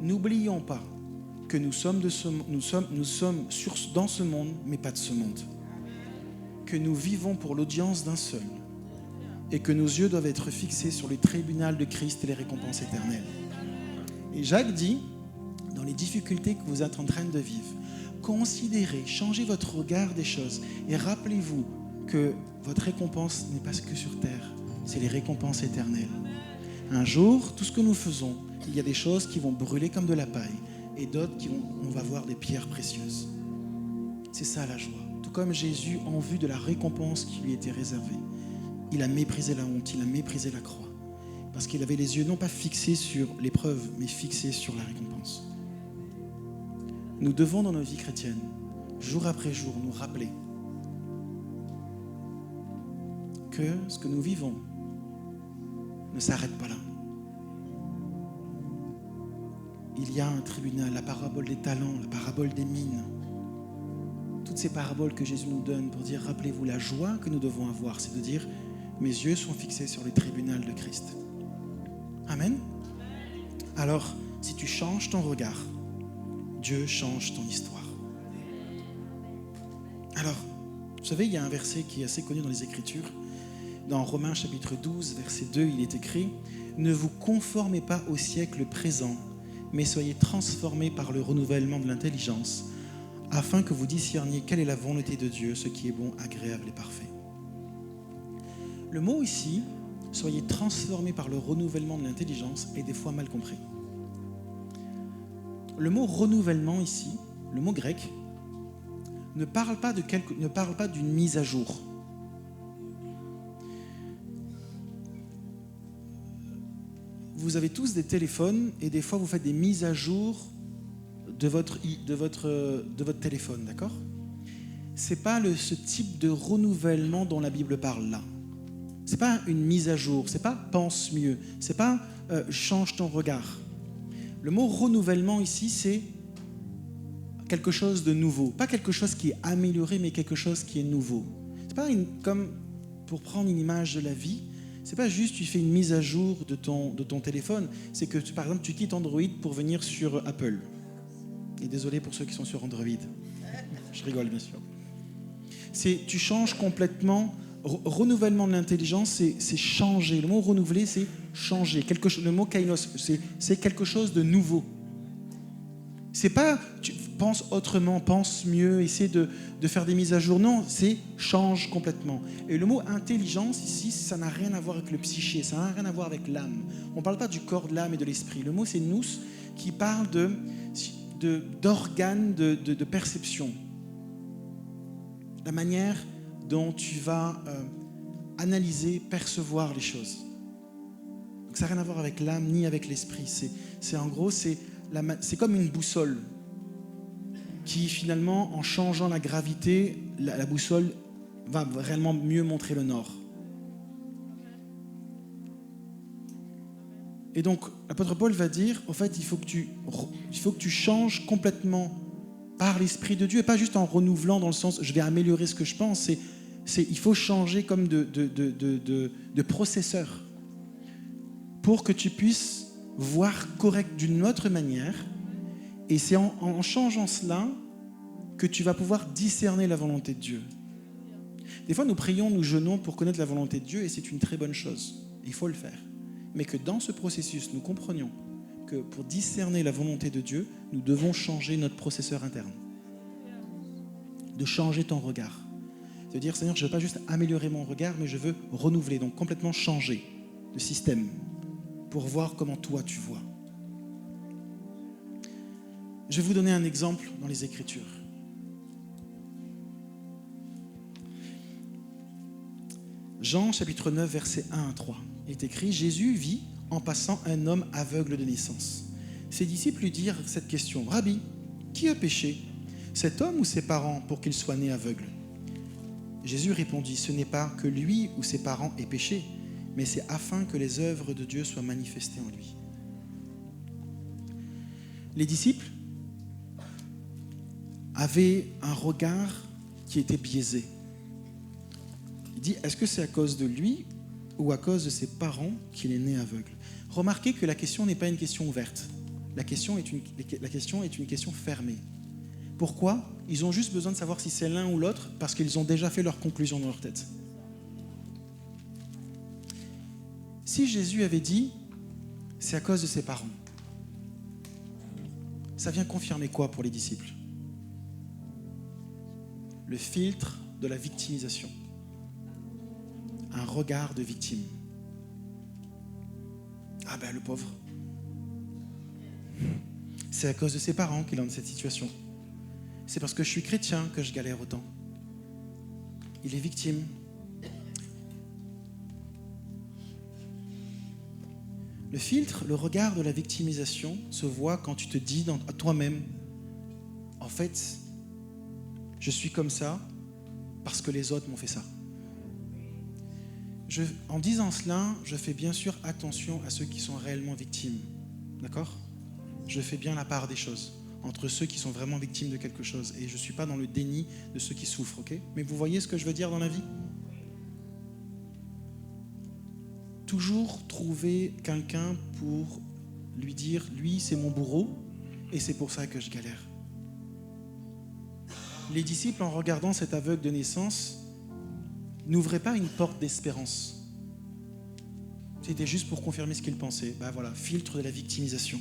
N'oublions pas que nous sommes dans ce monde, mais pas de ce monde. Que nous vivons pour l'audience d'un seul et que nos yeux doivent être fixés sur le tribunal de Christ et les récompenses éternelles. Et Jacques dit, dans les difficultés que vous êtes en train de vivre, considérez, changez votre regard des choses et rappelez-vous que votre récompense n'est pas que sur terre, c'est les récompenses éternelles. Un jour, tout ce que nous faisons, il y a des choses qui vont brûler comme de la paille et d'autres on va voir des pierres précieuses. C'est ça la joie. Tout comme Jésus, en vue de la récompense qui lui était réservée, il a méprisé la honte, il a méprisé la croix. Parce qu'il avait les yeux non pas fixés sur l'épreuve, mais fixés sur la récompense. Nous devons dans nos vies chrétiennes, jour après jour, nous rappeler que ce que nous vivons ne s'arrête pas là. Il y a un tribunal, la parabole des talents, la parabole des mines. Toutes ces paraboles que Jésus nous donne pour dire, rappelez-vous, la joie que nous devons avoir, c'est de dire, mes yeux sont fixés sur le tribunal de Christ. Amen. Alors, si tu changes ton regard, Dieu change ton histoire. Alors, vous savez, il y a un verset qui est assez connu dans les Écritures. Dans Romains chapitre 12, verset 2, il est écrit « Ne vous conformez pas au siècle présent, mais soyez transformés par le renouvellement de l'intelligence, afin que vous discerniez quelle est la volonté de Dieu, ce qui est bon, agréable et parfait. » Le mot ici, « soyez transformés par le renouvellement de l'intelligence » est des fois mal compris. Le mot « renouvellement » ici, le mot grec, ne parle pas d'une mise à jour. Vous avez tous des téléphones et des fois vous faites des mises à jour de votre téléphone, d'accord ? C'est pas ce type de renouvellement dont la Bible parle là. C'est pas une mise à jour, c'est pas pense mieux, c'est pas change ton regard. Le mot renouvellement ici, c'est quelque chose de nouveau, pas quelque chose qui est amélioré, mais quelque chose qui est nouveau. C'est pas comme pour prendre une image de la vie. C'est pas juste tu fais une mise à jour de ton téléphone, c'est que par exemple tu quittes Android pour venir sur Apple. Et désolé pour ceux qui sont sur Android. Je rigole bien sûr. Tu changes complètement. Renouvellement de l'intelligence, c'est changer. Le mot renouveler, c'est changer. Le mot kainos, c'est quelque chose de nouveau. C'est pas tu penses autrement, pense mieux, essaie de faire des mises à jour. Non, c'est change complètement. Et le mot intelligence ici, ça n'a rien à voir avec le psyché, ça n'a rien à voir avec l'âme. On ne parle pas du corps, de l'âme et de l'esprit. Le mot c'est nous qui parle d'organes de perception. La manière dont tu vas analyser, percevoir les choses. Donc ça n'a rien à voir avec l'âme ni avec l'esprit. En gros, c'est comme une boussole qui finalement, en changeant la gravité, la boussole va réellement mieux montrer le nord. Et donc, l'apôtre Paul va dire, en fait, il faut que tu changes complètement par l'Esprit de Dieu, et pas juste en renouvelant dans le sens, je vais améliorer ce que je pense, il faut changer comme de processeur pour que tu puisses voir correct d'une autre manière. Et c'est en changeant cela que tu vas pouvoir discerner la volonté de Dieu. Des fois, nous prions, nous jeûnons pour connaître la volonté de Dieu et c'est une très bonne chose. Il faut le faire. Mais que dans ce processus, nous comprenions que pour discerner la volonté de Dieu, nous devons changer notre processeur interne. De changer ton regard. De dire, Seigneur, je ne veux pas juste améliorer mon regard, mais je veux renouveler, donc complètement changer de système pour voir comment toi tu vois. Je vais vous donner un exemple dans les Écritures. Jean, chapitre 9, versets 1 à 3. Il est écrit, Jésus vit en passant un homme aveugle de naissance. Ses disciples lui dirent cette question, Rabbi, qui a péché, cet homme ou ses parents, pour qu'il soit né aveugle? Jésus répondit, ce n'est pas que lui ou ses parents aient péché, mais c'est afin que les œuvres de Dieu soient manifestées en lui. Les disciples avaient un regard qui était biaisé. Il dit, est-ce que c'est à cause de lui ou à cause de ses parents qu'il est né aveugle? Remarquez que la question n'est pas une question ouverte. La question est une question fermée. Pourquoi? Ils ont juste besoin de savoir si c'est l'un ou l'autre parce qu'ils ont déjà fait leur conclusion dans leur tête. Si Jésus avait dit « c'est à cause de ses parents », ça vient confirmer quoi pour les disciples? Le filtre de la victimisation. Un regard de victime. Ah ben le pauvre. C'est à cause de ses parents qu'il est dans cette situation. C'est parce que je suis chrétien que je galère autant. Il est victime. Le filtre, le regard de la victimisation se voit quand tu te dis à toi-même, en fait, je suis comme ça parce que les autres m'ont fait ça. En disant cela, je fais bien sûr attention à ceux qui sont réellement victimes. D'accord? Je fais bien la part des choses entre ceux qui sont vraiment victimes de quelque chose. Et je ne suis pas dans le déni de ceux qui souffrent, ok? Mais vous voyez ce que je veux dire dans la vie? Toujours trouver quelqu'un pour lui dire, lui, c'est mon bourreau, et c'est pour ça que je galère. Les disciples, en regardant cet aveugle de naissance, n'ouvraient pas une porte d'espérance. C'était juste pour confirmer ce qu'ils pensaient. Ben voilà, filtre de la victimisation.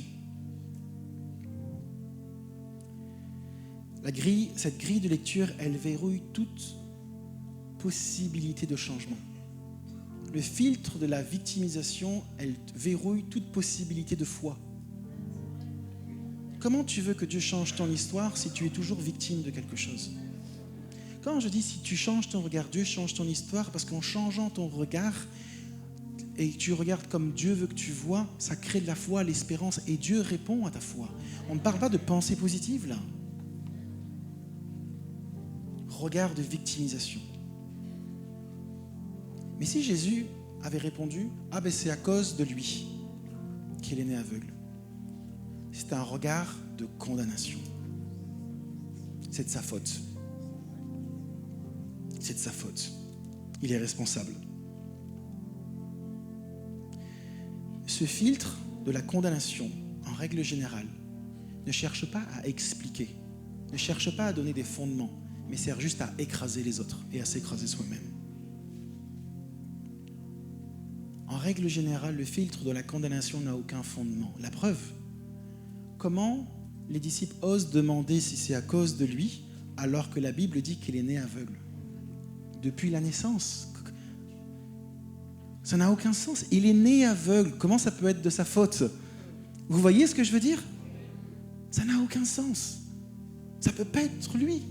Cette grille de lecture, elle verrouille toute possibilité de changement. Le filtre de la victimisation, elle verrouille toute possibilité de foi. Comment tu veux que Dieu change ton histoire si tu es toujours victime de quelque chose? Quand je dis si tu changes ton regard, Dieu change ton histoire parce qu'en changeant ton regard et tu regardes comme Dieu veut que tu vois, ça crée de la foi, l'espérance et Dieu répond à ta foi. On ne parle pas de pensée positive là. Regard de victimisation. Mais si Jésus avait répondu « Ah ben c'est à cause de lui qu'il est né aveugle », c'est un regard de condamnation. C'est de sa faute. C'est de sa faute. Il est responsable. Ce filtre de la condamnation, en règle générale, ne cherche pas à expliquer, ne cherche pas à donner des fondements, mais sert juste à écraser les autres et à s'écraser soi-même. En règle générale, le filtre de la condamnation n'a aucun fondement. La preuve, comment les disciples osent demander si c'est à cause de lui, alors que la Bible dit qu'il est né aveugle? Depuis la naissance. Ça n'a aucun sens. Il est né aveugle. Comment ça peut être de sa faute? Vous voyez ce que je veux dire? Ça n'a aucun sens. Ça ne peut pas être lui.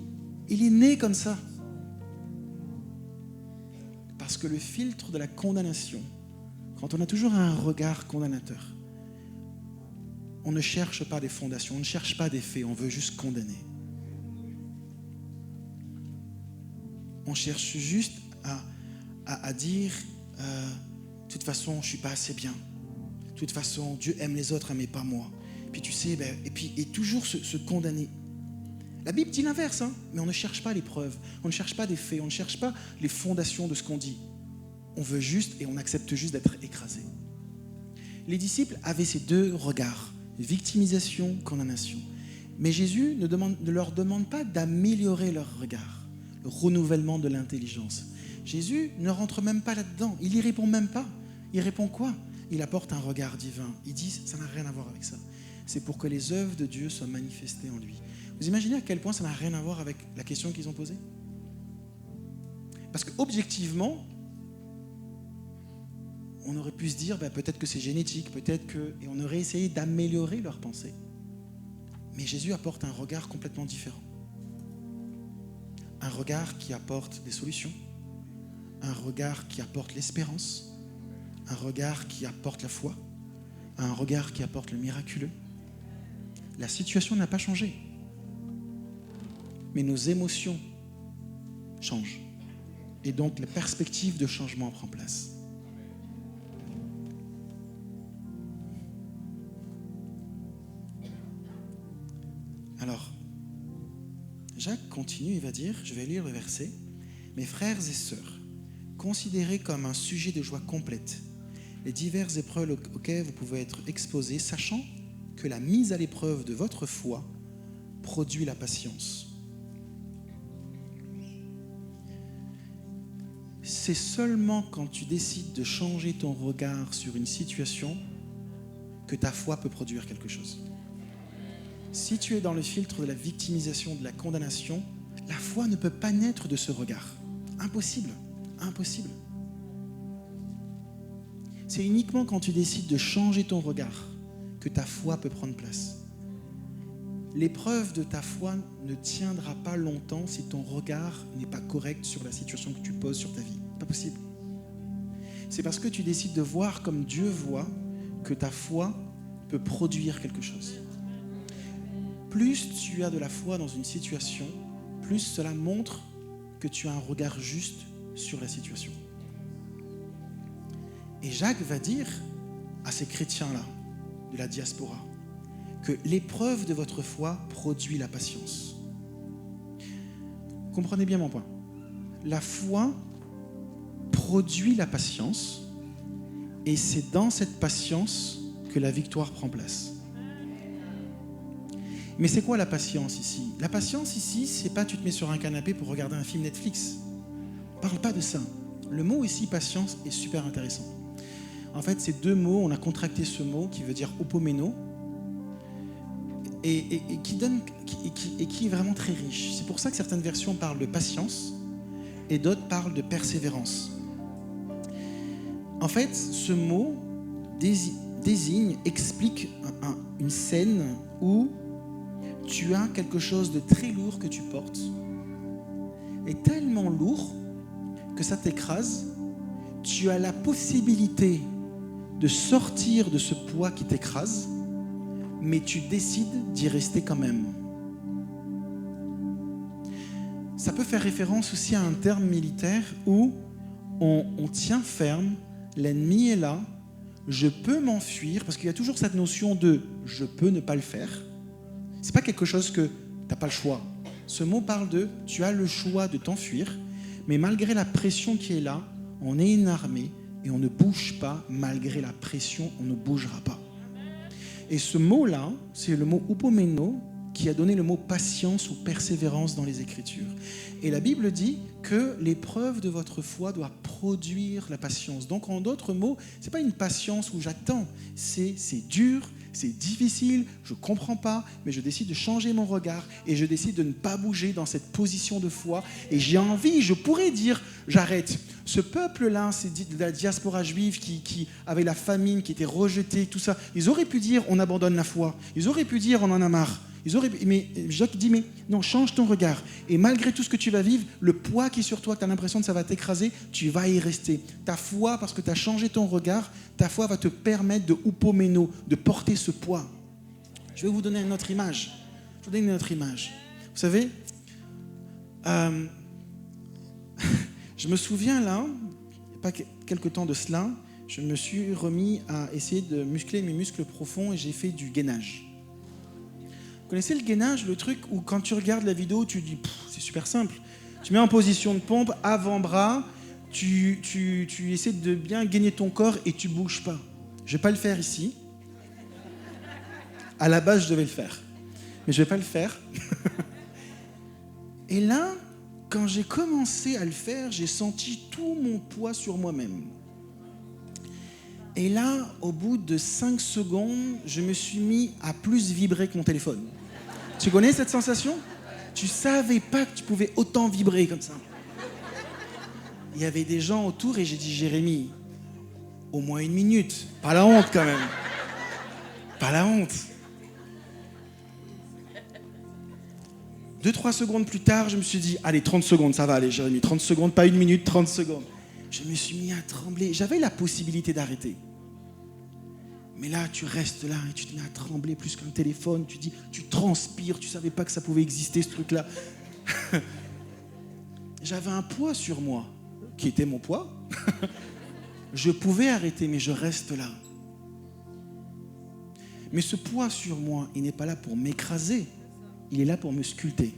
Il est né comme ça. Parce que le filtre de la condamnation, quand on a toujours un regard condamnateur, on ne cherche pas des fondations, on ne cherche pas des faits, on veut juste condamner. On cherche juste à dire de toute façon, je ne suis pas assez bien. De toute façon, Dieu aime les autres, mais pas moi. Puis tu sais, et toujours se condamner. La Bible dit l'inverse, hein, mais on ne cherche pas les preuves, on ne cherche pas des faits, on ne cherche pas les fondations de ce qu'on dit. On veut juste et on accepte juste d'être écrasé. Les disciples avaient ces deux regards, victimisation, condamnation. Mais Jésus ne leur demande pas d'améliorer leur regard, le renouvellement de l'intelligence. Jésus ne rentre même pas là-dedans, il n'y répond même pas. Il répond quoi? Il apporte un regard divin. Il dit, ça n'a rien à voir avec ça. C'est pour que les œuvres de Dieu soient manifestées en lui. Vous imaginez à quel point ça n'a rien à voir avec la question qu'ils ont posée? Parce qu'objectivement, on aurait pu se dire, peut-être que c'est génétique, peut-être que... Et on aurait essayé d'améliorer leur pensée. Mais Jésus apporte un regard complètement différent. Un regard qui apporte des solutions. Un regard qui apporte l'espérance. Un regard qui apporte la foi. Un regard qui apporte le miraculeux. La situation n'a pas changé. Mais nos émotions changent. Et donc la perspective de changement prend place. Alors, Jacques continue, il va dire, je vais lire le verset, « Mes frères et sœurs, considérez comme un sujet de joie complète les diverses épreuves auxquelles vous pouvez être exposés, sachant que la mise à l'épreuve de votre foi produit la patience. C'est seulement quand tu décides de changer ton regard sur une situation que ta foi peut produire quelque chose. Si tu es dans le filtre de la victimisation, de la condamnation, la foi ne peut pas naître de ce regard. Impossible, impossible. C'est uniquement quand tu décides de changer ton regard que ta foi peut prendre place. L'épreuve de ta foi ne tiendra pas longtemps si ton regard n'est pas correct sur la situation que tu poses sur ta vie. Pas possible. C'est parce que tu décides de voir comme Dieu voit que ta foi peut produire quelque chose. Plus tu as de la foi dans une situation, plus cela montre que tu as un regard juste sur la situation. Et Jacques va dire à ces chrétiens-là de la diaspora que l'épreuve de votre foi produit la patience. Comprenez bien mon point. La foi produit la patience et c'est dans cette patience que la victoire prend place. Mais c'est quoi la patience ici? La patience ici, c'est pas tu te mets sur un canapé pour regarder un film Netflix. On parle pas de ça. Le mot ici, patience, est super intéressant. En fait, ces deux mots, on a contracté ce mot qui veut dire opomeno et qui est vraiment très riche. C'est pour ça que certaines versions parlent de patience et d'autres parlent de persévérance. En fait, ce mot désigne, explique une scène où tu as quelque chose de très lourd que tu portes, et tellement lourd que ça t'écrase. Tu as la possibilité de sortir de ce poids qui t'écrase, mais tu décides d'y rester quand même. Ça peut faire référence aussi à un terme militaire où on tient ferme, l'ennemi est là, je peux m'enfuir, parce qu'il y a toujours cette notion de « je peux ne pas le faire ». C'est pas quelque chose que tu n'as pas le choix. Ce mot parle de « tu as le choix de t'enfuir », mais malgré la pression qui est là, on est une armée et on ne bouge pas. Malgré la pression, on ne bougera pas. Et ce mot-là, c'est le mot upomeno qui a donné le mot patience ou persévérance dans les Écritures. Et la Bible dit que l'épreuve de votre foi doit produire la patience. Donc en d'autres mots, ce n'est pas une patience où j'attends, c'est dur, c'est difficile, je ne comprends pas, mais je décide de changer mon regard et je décide de ne pas bouger dans cette position de foi. Et j'ai envie, je pourrais dire, j'arrête. Ce peuple-là, c'est de la diaspora juive qui avait la famine, qui était rejetée, tout ça. Ils auraient pu dire, on abandonne la foi. Ils auraient pu dire, on en a marre. Mais Jacques dit, mais non, change ton regard. Et malgré tout ce que tu vas vivre, le poids qui est sur toi, que tu as l'impression que ça va t'écraser, tu vas y rester. Ta foi, parce que tu as changé ton regard, ta foi va te permettre de upomeno, de porter ce poids. Je vais vous donner une autre image. Vous savez, je me souviens là, il n'y a pas quelque temps de cela, je me suis remis à essayer de muscler mes muscles profonds et j'ai fait du gainage. Vous connaissez le gainage, le truc où quand tu regardes la vidéo, tu dis, c'est super simple. Tu mets en position de pompe, avant-bras, tu essaies de bien gainer ton corps et tu ne bouges pas. Je ne vais pas le faire ici. À la base, je devais le faire. Mais je ne vais pas le faire. Et là, quand j'ai commencé à le faire, j'ai senti tout mon poids sur moi-même. Et là, au bout de 5 secondes, je me suis mis à plus vibrer que mon téléphone. Tu connais cette sensation? Tu savais pas que tu pouvais autant vibrer comme ça. Il y avait des gens autour et j'ai dit, Jérémy, au moins 1 minute. Pas la honte quand même. Pas la honte. 2-3 secondes plus tard, je me suis dit, allez, 30 secondes, ça va aller, Jérémy. 30 secondes, pas 1 minute, 30 secondes. Je me suis mis à trembler. J'avais la possibilité d'arrêter. Mais là, tu restes là et tu te mets à trembler plus qu'un téléphone. Tu dis, tu transpires, tu ne savais pas que ça pouvait exister, ce truc-là. J'avais un poids sur moi, qui était mon poids. Je pouvais arrêter, mais je reste là. Mais ce poids sur moi, il n'est pas là pour m'écraser. Il est là pour me sculpter.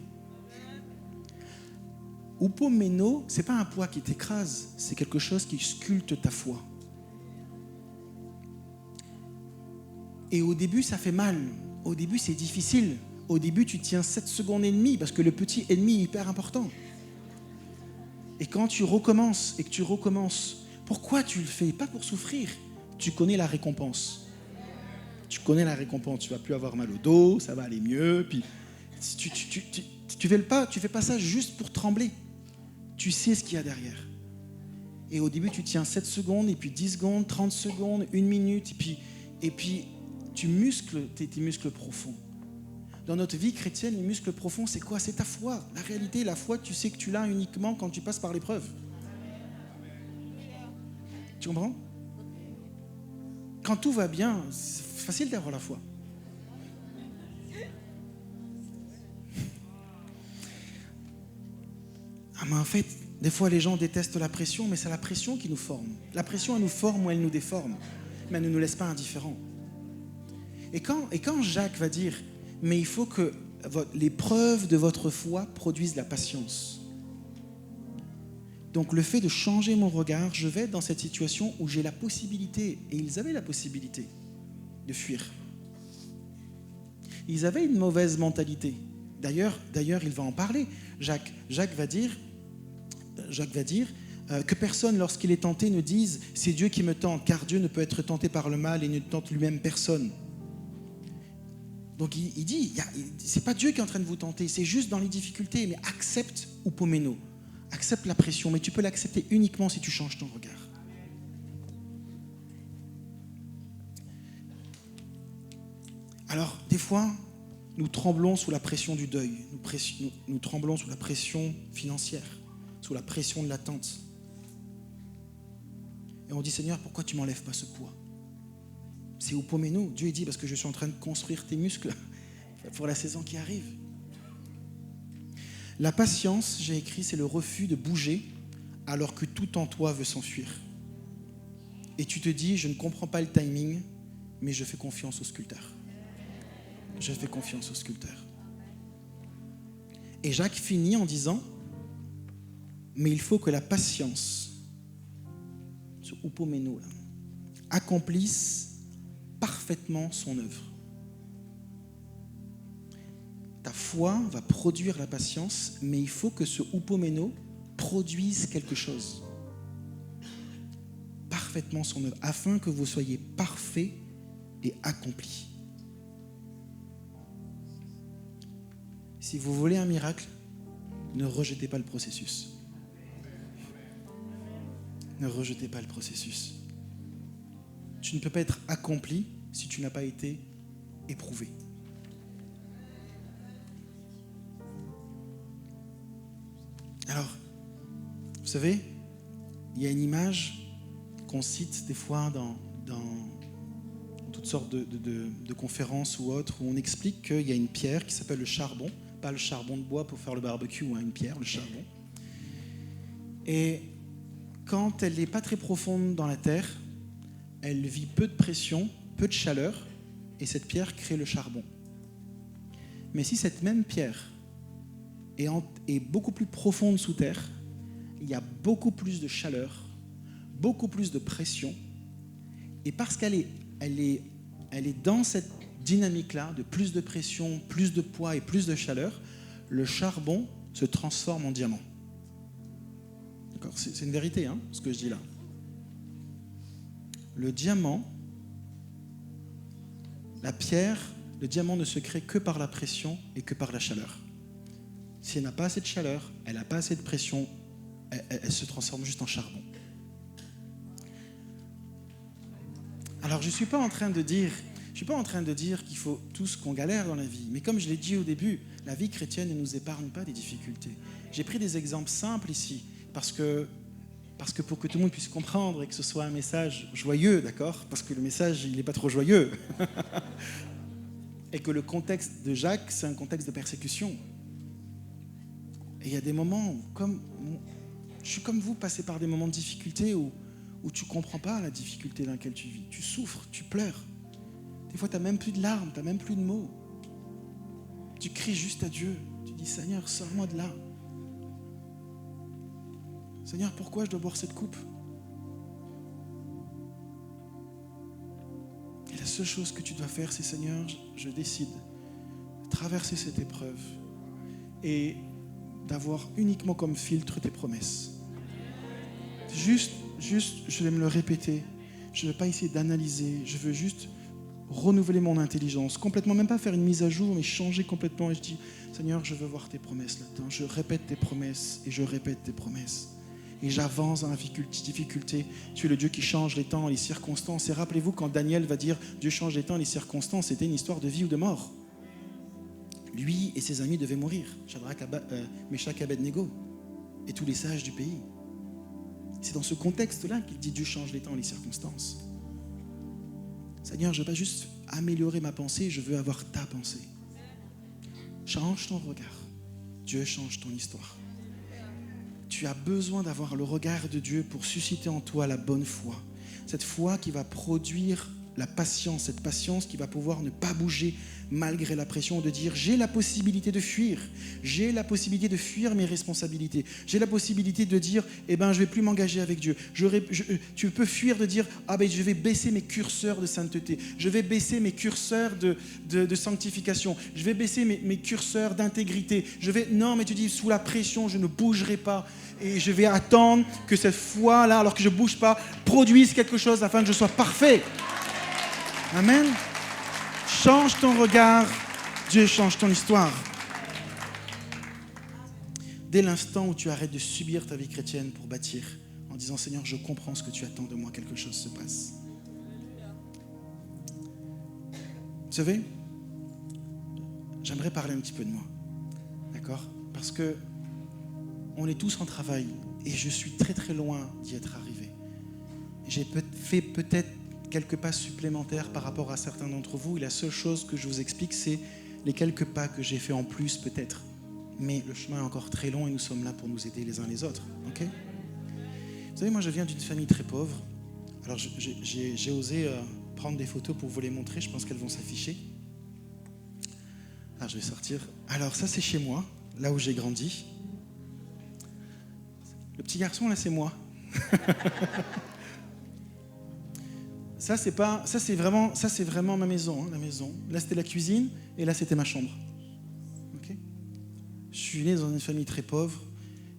Upomeno, ce n'est pas un poids qui t'écrase, c'est quelque chose qui sculpte ta foi. Et au début, ça fait mal. Au début, c'est difficile. Au début, tu tiens 7 secondes et demie parce que le petit ennemi est hyper important. Et quand tu recommences et que tu recommences, pourquoi tu le fais? Pas pour souffrir. Tu connais la récompense. Tu connais la récompense. Tu vas plus avoir mal au dos, ça va aller mieux. Puis tu fais pas ça juste pour trembler. Tu sais ce qu'il y a derrière. Et au début, tu tiens 7 secondes, et puis 10 secondes, 30 secondes, 1 minute, et puis tu muscles tes muscles profonds. Dans notre vie chrétienne, les muscles profonds, c'est quoi? C'est ta foi. La réalité, la foi, tu sais que tu l'as uniquement quand tu passes par l'épreuve. Tu comprends? Quand tout va bien, c'est facile d'avoir la foi. Ah, mais en fait, des fois, les gens détestent la pression, mais c'est la pression qui nous forme. La pression, elle nous forme ou elle nous déforme, mais elle ne nous laisse pas indifférents. Et quand Jacques va dire, mais il faut que l'épreuve de votre foi produise la patience. Donc le fait de changer mon regard, je vais être dans cette situation où j'ai la possibilité, et ils avaient la possibilité, de fuir. Ils avaient une mauvaise mentalité. D'ailleurs, il va en parler. Jacques va dire que personne, lorsqu'il est tenté, ne dise « c'est Dieu qui me tente », car Dieu ne peut être tenté par le mal et ne tente lui-même personne. Donc il dit, c'est pas Dieu qui est en train de vous tenter, c'est juste dans les difficultés, mais accepte upomeno, accepte la pression, mais tu peux l'accepter uniquement si tu changes ton regard. Alors, des fois, nous tremblons sous la pression du deuil, nous tremblons sous la pression financière, sous la pression de l'attente. Et on dit, Seigneur, pourquoi tu ne m'enlèves pas ce poids? C'est upomeno. Dieu dit, parce que je suis en train de construire tes muscles pour la saison qui arrive. La patience, j'ai écrit, c'est le refus de bouger alors que tout en toi veut s'enfuir. Et tu te dis, je ne comprends pas le timing, mais je fais confiance au sculpteur. Je fais confiance au sculpteur. Et Jacques finit en disant, mais il faut que la patience, ce upomeno, là, accomplisse parfaitement son œuvre. Ta foi va produire la patience, mais il faut que ce upomeno produise quelque chose. Parfaitement son œuvre, afin que vous soyez parfaits et accomplis. Si vous voulez un miracle, ne rejetez pas le processus. Ne rejetez pas le processus. Tu ne peux pas être accompli si tu n'as pas été éprouvé. Alors, vous savez, il y a une image qu'on cite des fois dans toutes sortes de conférences ou autres, où on explique qu'il y a une pierre qui s'appelle le charbon, pas le charbon de bois pour faire le barbecue, hein, une pierre, le charbon. Et quand elle n'est pas très profonde dans la terre, elle vit peu de pression, peu de chaleur, et cette pierre crée le charbon. Mais si cette même pierre est beaucoup plus profonde sous terre, il y a beaucoup plus de chaleur, beaucoup plus de pression, et parce qu'elle est dans cette dynamique-là, de plus de pression, plus de poids et plus de chaleur, le charbon se transforme en diamant. D'accord ? C'est une vérité, hein, ce que je dis là. Le diamant, la pierre, le diamant ne se crée que par la pression et que par la chaleur. Si elle n'a pas assez de chaleur, elle n'a pas assez de pression, elle se transforme juste en charbon. Alors je ne suis pas en train de dire qu'il faut tous qu'on galère dans la vie, mais comme je l'ai dit au début, la vie chrétienne ne nous épargne pas des difficultés. J'ai pris des exemples simples ici, parce que pour que tout le monde puisse comprendre et que ce soit un message joyeux, d'accord ? Parce que le message, il n'est pas trop joyeux. Et que le contexte de Jacques, c'est un contexte de persécution. Et il y a des moments où, je suis comme vous, passé par des moments de difficulté où tu ne comprends pas la difficulté dans laquelle tu vis. Tu souffres, tu pleures. Des fois, tu n'as même plus de larmes, tu n'as même plus de mots. Tu cries juste à Dieu. Tu dis, Seigneur, sors-moi de là. Seigneur, pourquoi je dois boire cette coupe ? Et là, la seule chose que tu dois faire, c'est Seigneur, je décide de traverser cette épreuve et d'avoir uniquement comme filtre tes promesses. Juste, je vais me le répéter. Je ne veux pas essayer d'analyser. Je veux juste renouveler mon intelligence. Complètement, même pas faire une mise à jour, mais changer complètement. Et je dis, Seigneur, je veux voir tes promesses là-dedans. Je répète tes promesses et je répète tes promesses. Et j'avance dans la difficulté. Tu es le Dieu qui change les temps, les circonstances. Et rappelez-vous, quand Daniel va dire Dieu change les temps, les circonstances, c'était une histoire de vie ou de mort. Lui et ses amis devaient mourir. Shadrach, Meshach, Abednego et tous les sages du pays. C'est dans ce contexte-là qu'il dit Dieu change les temps, les circonstances. Seigneur, je ne veux pas juste améliorer ma pensée, je veux avoir ta pensée. Change ton regard. Dieu change ton histoire. Tu as besoin d'avoir le regard de Dieu pour susciter en toi la bonne foi. Cette foi qui va produire la patience, cette patience qui va pouvoir ne pas bouger malgré la pression, de dire j'ai la possibilité de fuir, j'ai la possibilité de fuir mes responsabilités, j'ai la possibilité de dire je ne vais plus m'engager avec Dieu. Tu peux fuir de dire je vais baisser mes curseurs de sainteté, je vais baisser mes curseurs de sanctification, je vais baisser mes curseurs d'intégrité. Non, mais tu dis sous la pression je ne bougerai pas et je vais attendre que cette foi-là, alors que je ne bouge pas, produise quelque chose afin que je sois parfait. Amen. Change ton regard, Dieu change ton histoire. Dès l'instant où tu arrêtes de subir ta vie chrétienne pour bâtir, en disant Seigneur, je comprends ce que tu attends de moi, quelque chose se passe. Vous savez, j'aimerais parler un petit peu de moi, d'accord ? Parce que on est tous en travail et je suis très très loin d'y être arrivé. J'ai fait peut-être quelques pas supplémentaires par rapport à certains d'entre vous. Et la seule chose que je vous explique, c'est les quelques pas que j'ai fait en plus peut-être. Mais le chemin est encore très long et nous sommes là pour nous aider les uns les autres. Okay ? Vous savez, moi je viens d'une famille très pauvre. Alors j'ai osé prendre des photos pour vous les montrer. Je pense qu'elles vont s'afficher. Ah, je vais sortir. Alors ça c'est chez moi, là où j'ai grandi. Le petit garçon là c'est moi. Ça c'est vraiment ma maison, la maison. Là c'était la cuisine et là c'était ma chambre. Okay ? Je suis né dans une famille très pauvre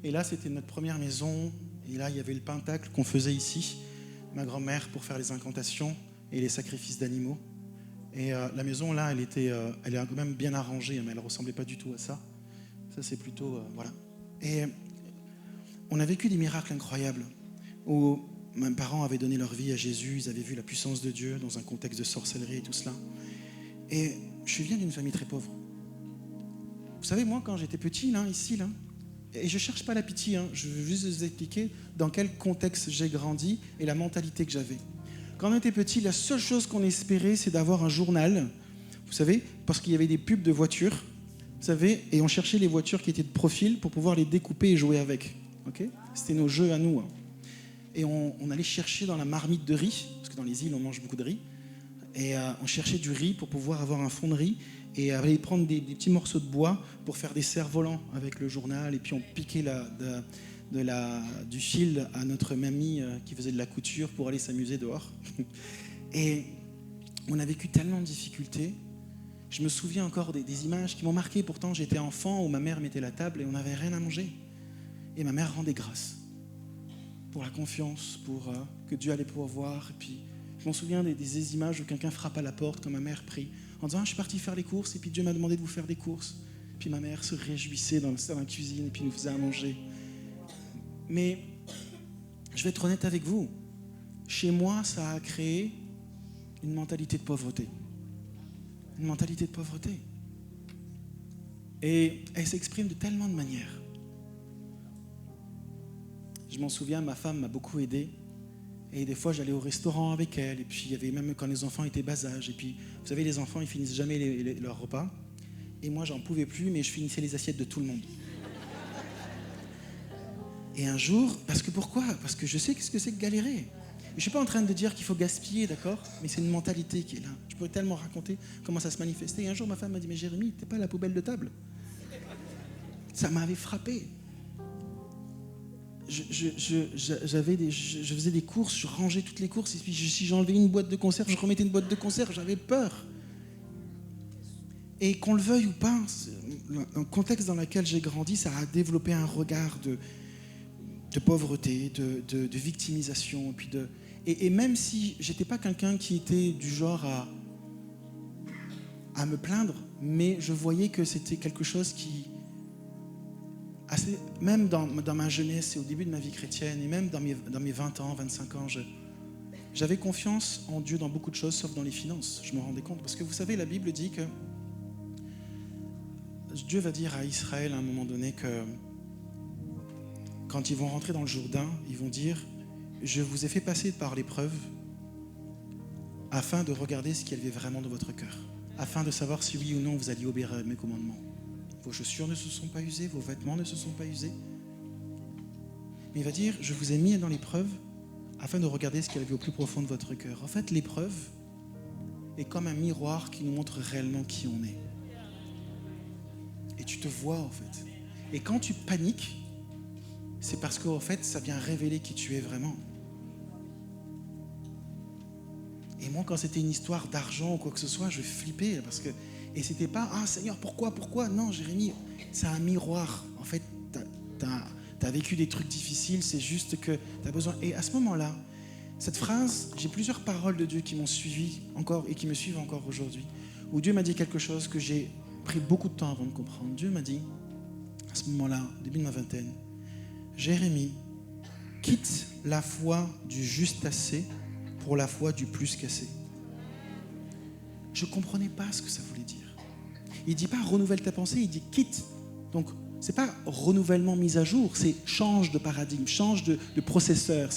et là c'était notre première maison et là il y avait le pentacle qu'on faisait ici, ma grand-mère pour faire les incantations et les sacrifices d'animaux. Et la maison là elle est quand même bien arrangée, mais elle ressemblait pas du tout à ça. Ça c'est plutôt voilà. Et on a vécu des miracles incroyables où mes parents avaient donné leur vie à Jésus, ils avaient vu la puissance de Dieu dans un contexte de sorcellerie et tout cela. Et je viens d'une famille très pauvre. Vous savez, moi, quand j'étais petit, là, ici, là, et je ne cherche pas la pitié, je veux juste vous expliquer dans quel contexte j'ai grandi et la mentalité que j'avais. Quand on était petit, la seule chose qu'on espérait, c'est d'avoir un journal, vous savez, parce qu'il y avait des pubs de voitures, vous savez, et on cherchait les voitures qui étaient de profil pour pouvoir les découper et jouer avec. Okay ? C'était nos jeux à nous. Et on allait chercher dans la marmite de riz, parce que dans les îles, on mange beaucoup de riz. Et on cherchait du riz pour pouvoir avoir un fond de riz et aller prendre des petits morceaux de bois pour faire des cerfs-volants avec le journal. Et puis on piquait du fil à notre mamie qui faisait de la couture pour aller s'amuser dehors. Et on a vécu tellement de difficultés. Je me souviens encore des images qui m'ont marqué. Pourtant, j'étais enfant où ma mère mettait la table et on n'avait rien à manger. Et ma mère rendait grâce pour la confiance, pour que Dieu allait pourvoir. Et puis, je m'en souviens des images où quelqu'un frappe à la porte quand ma mère prie, en disant « je suis parti faire les courses, et puis Dieu m'a demandé de vous faire des courses. » Puis ma mère se réjouissait dans la cuisine, et puis nous faisait à manger. Mais, je vais être honnête avec vous, chez moi, ça a créé une mentalité de pauvreté. Une mentalité de pauvreté. Et elle s'exprime de tellement de manières. Je m'en souviens, ma femme m'a beaucoup aidé. Et des fois, j'allais au restaurant avec elle. Et puis, il y avait même quand les enfants étaient bas âge. Et puis, vous savez, les enfants, ils finissent jamais leurs repas. Et moi, j'en pouvais plus, mais je finissais les assiettes de tout le monde. Et un jour, pourquoi ? Parce que je sais ce que c'est que galérer. Je ne suis pas en train de dire qu'il faut gaspiller, d'accord ? Mais c'est une mentalité qui est là. Je pourrais tellement raconter comment ça se manifestait. Et un jour, ma femme m'a dit « Mais Jérémy, t'es pas à la poubelle de table ?» Ça m'avait frappé. je faisais des courses, je rangeais toutes les courses, et puis si j'enlevais une boîte de conserve, je remettais une boîte de conserve, j'avais peur. Et qu'on le veuille ou pas, le contexte dans lequel j'ai grandi, ça a développé un regard de pauvreté, de victimisation. Et même si j'étais pas quelqu'un qui était du genre à me plaindre, mais je voyais que c'était quelque chose qui, même dans ma jeunesse et au début de ma vie chrétienne, et même dans mes 20 ans, 25 ans, j'avais confiance en Dieu dans beaucoup de choses, sauf dans les finances. Je me rendais compte. Parce que vous savez, la Bible dit que Dieu va dire à Israël à un moment donné que quand ils vont rentrer dans le Jourdain, ils vont dire « Je vous ai fait passer par l'épreuve afin de regarder ce qu'il y avait vraiment dans votre cœur, afin de savoir si oui ou non vous alliez obéir à mes commandements. Vos chaussures ne se sont pas usées, vos vêtements ne se sont pas usés. » Mais il va dire « Je vous ai mis dans l'épreuve afin de regarder ce qu'il y avait au plus profond de votre cœur. » En fait, l'épreuve est comme un miroir qui nous montre réellement qui on est. Et tu te vois, en fait. Et quand tu paniques, c'est parce qu'en fait, ça vient révéler qui tu es vraiment. Et moi, quand c'était une histoire d'argent ou quoi que ce soit, je flippais. Et c'était pas « Ah, Seigneur, pourquoi ?» Non, Jérémie, c'est un miroir. En fait, t'as vécu des trucs difficiles, c'est juste que t'as besoin... Et à ce moment-là, cette phrase, j'ai plusieurs paroles de Dieu qui m'ont suivi encore et qui me suivent encore aujourd'hui, où Dieu m'a dit quelque chose que j'ai pris beaucoup de temps avant de comprendre. Dieu m'a dit, à ce moment-là, au début de ma vingtaine, « Jérémie, quitte la foi du juste assez pour la foi du plus qu'assez. » Je ne comprenais pas ce que ça voulait dire. Il ne dit pas « renouvelle ta pensée », il dit « quitte ». Donc, ce n'est pas renouvellement, mise à jour, c'est change de paradigme, change de processeur.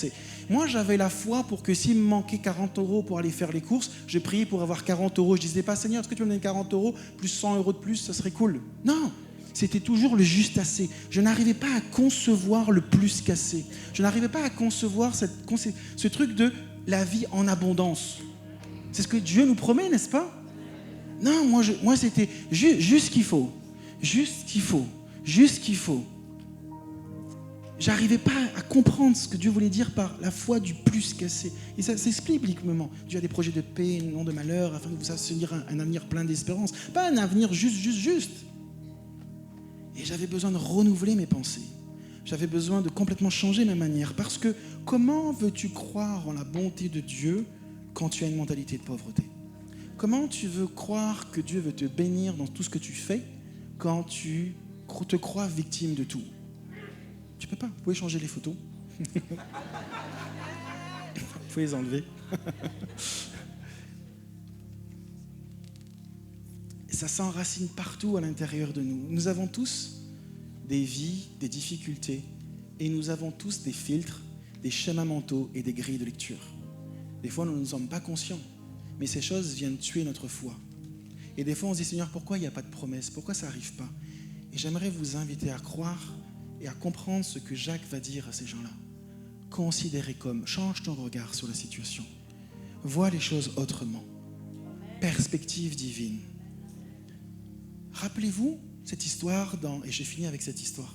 Moi, j'avais la foi pour que s'il me manquait 40 € pour aller faire les courses, je priais pour avoir 40 €. Je ne disais pas « Seigneur, est-ce que tu me donnes 40 € plus 100 € de plus, ça serait cool ». Non, c'était toujours le juste assez. Je n'arrivais pas à concevoir le plus qu'assez. Je n'arrivais pas à concevoir ce truc de la vie en abondance. C'est ce que Dieu nous promet, n'est-ce pas? Non, moi c'était juste ce qu'il faut. Juste ce qu'il faut. Juste ce qu'il faut. J'arrivais pas à comprendre ce que Dieu voulait dire par la foi du plus qu'assez. Et ça s'explique bibliquement. Dieu a des projets de paix, non de malheur, afin de vous assurer un avenir plein d'espérance. Pas un avenir juste. Et j'avais besoin de renouveler mes pensées. J'avais besoin de complètement changer ma manière. Parce que comment veux-tu croire en la bonté de Dieu quand tu as une mentalité de pauvreté? Comment tu veux croire que Dieu veut te bénir dans tout ce que tu fais quand tu te crois victime de tout? Tu peux pas. Vous pouvez changer les photos. Vous pouvez les enlever. Et ça s'enracine partout à l'intérieur de nous. Nous avons tous des vies, des difficultés, et nous avons tous des filtres, des schémas mentaux et des grilles de lecture. Des fois, nous ne sommes pas conscients, mais ces choses viennent tuer notre foi. Et des fois, on se dit, Seigneur, pourquoi il n'y a pas de promesse? Pourquoi ça n'arrive pas? Et j'aimerais vous inviter à croire et à comprendre ce que Jacques va dire à ces gens-là. Considérez comme, change ton regard sur la situation. Vois les choses autrement. Perspective divine. Rappelez-vous cette histoire et j'ai fini avec cette histoire,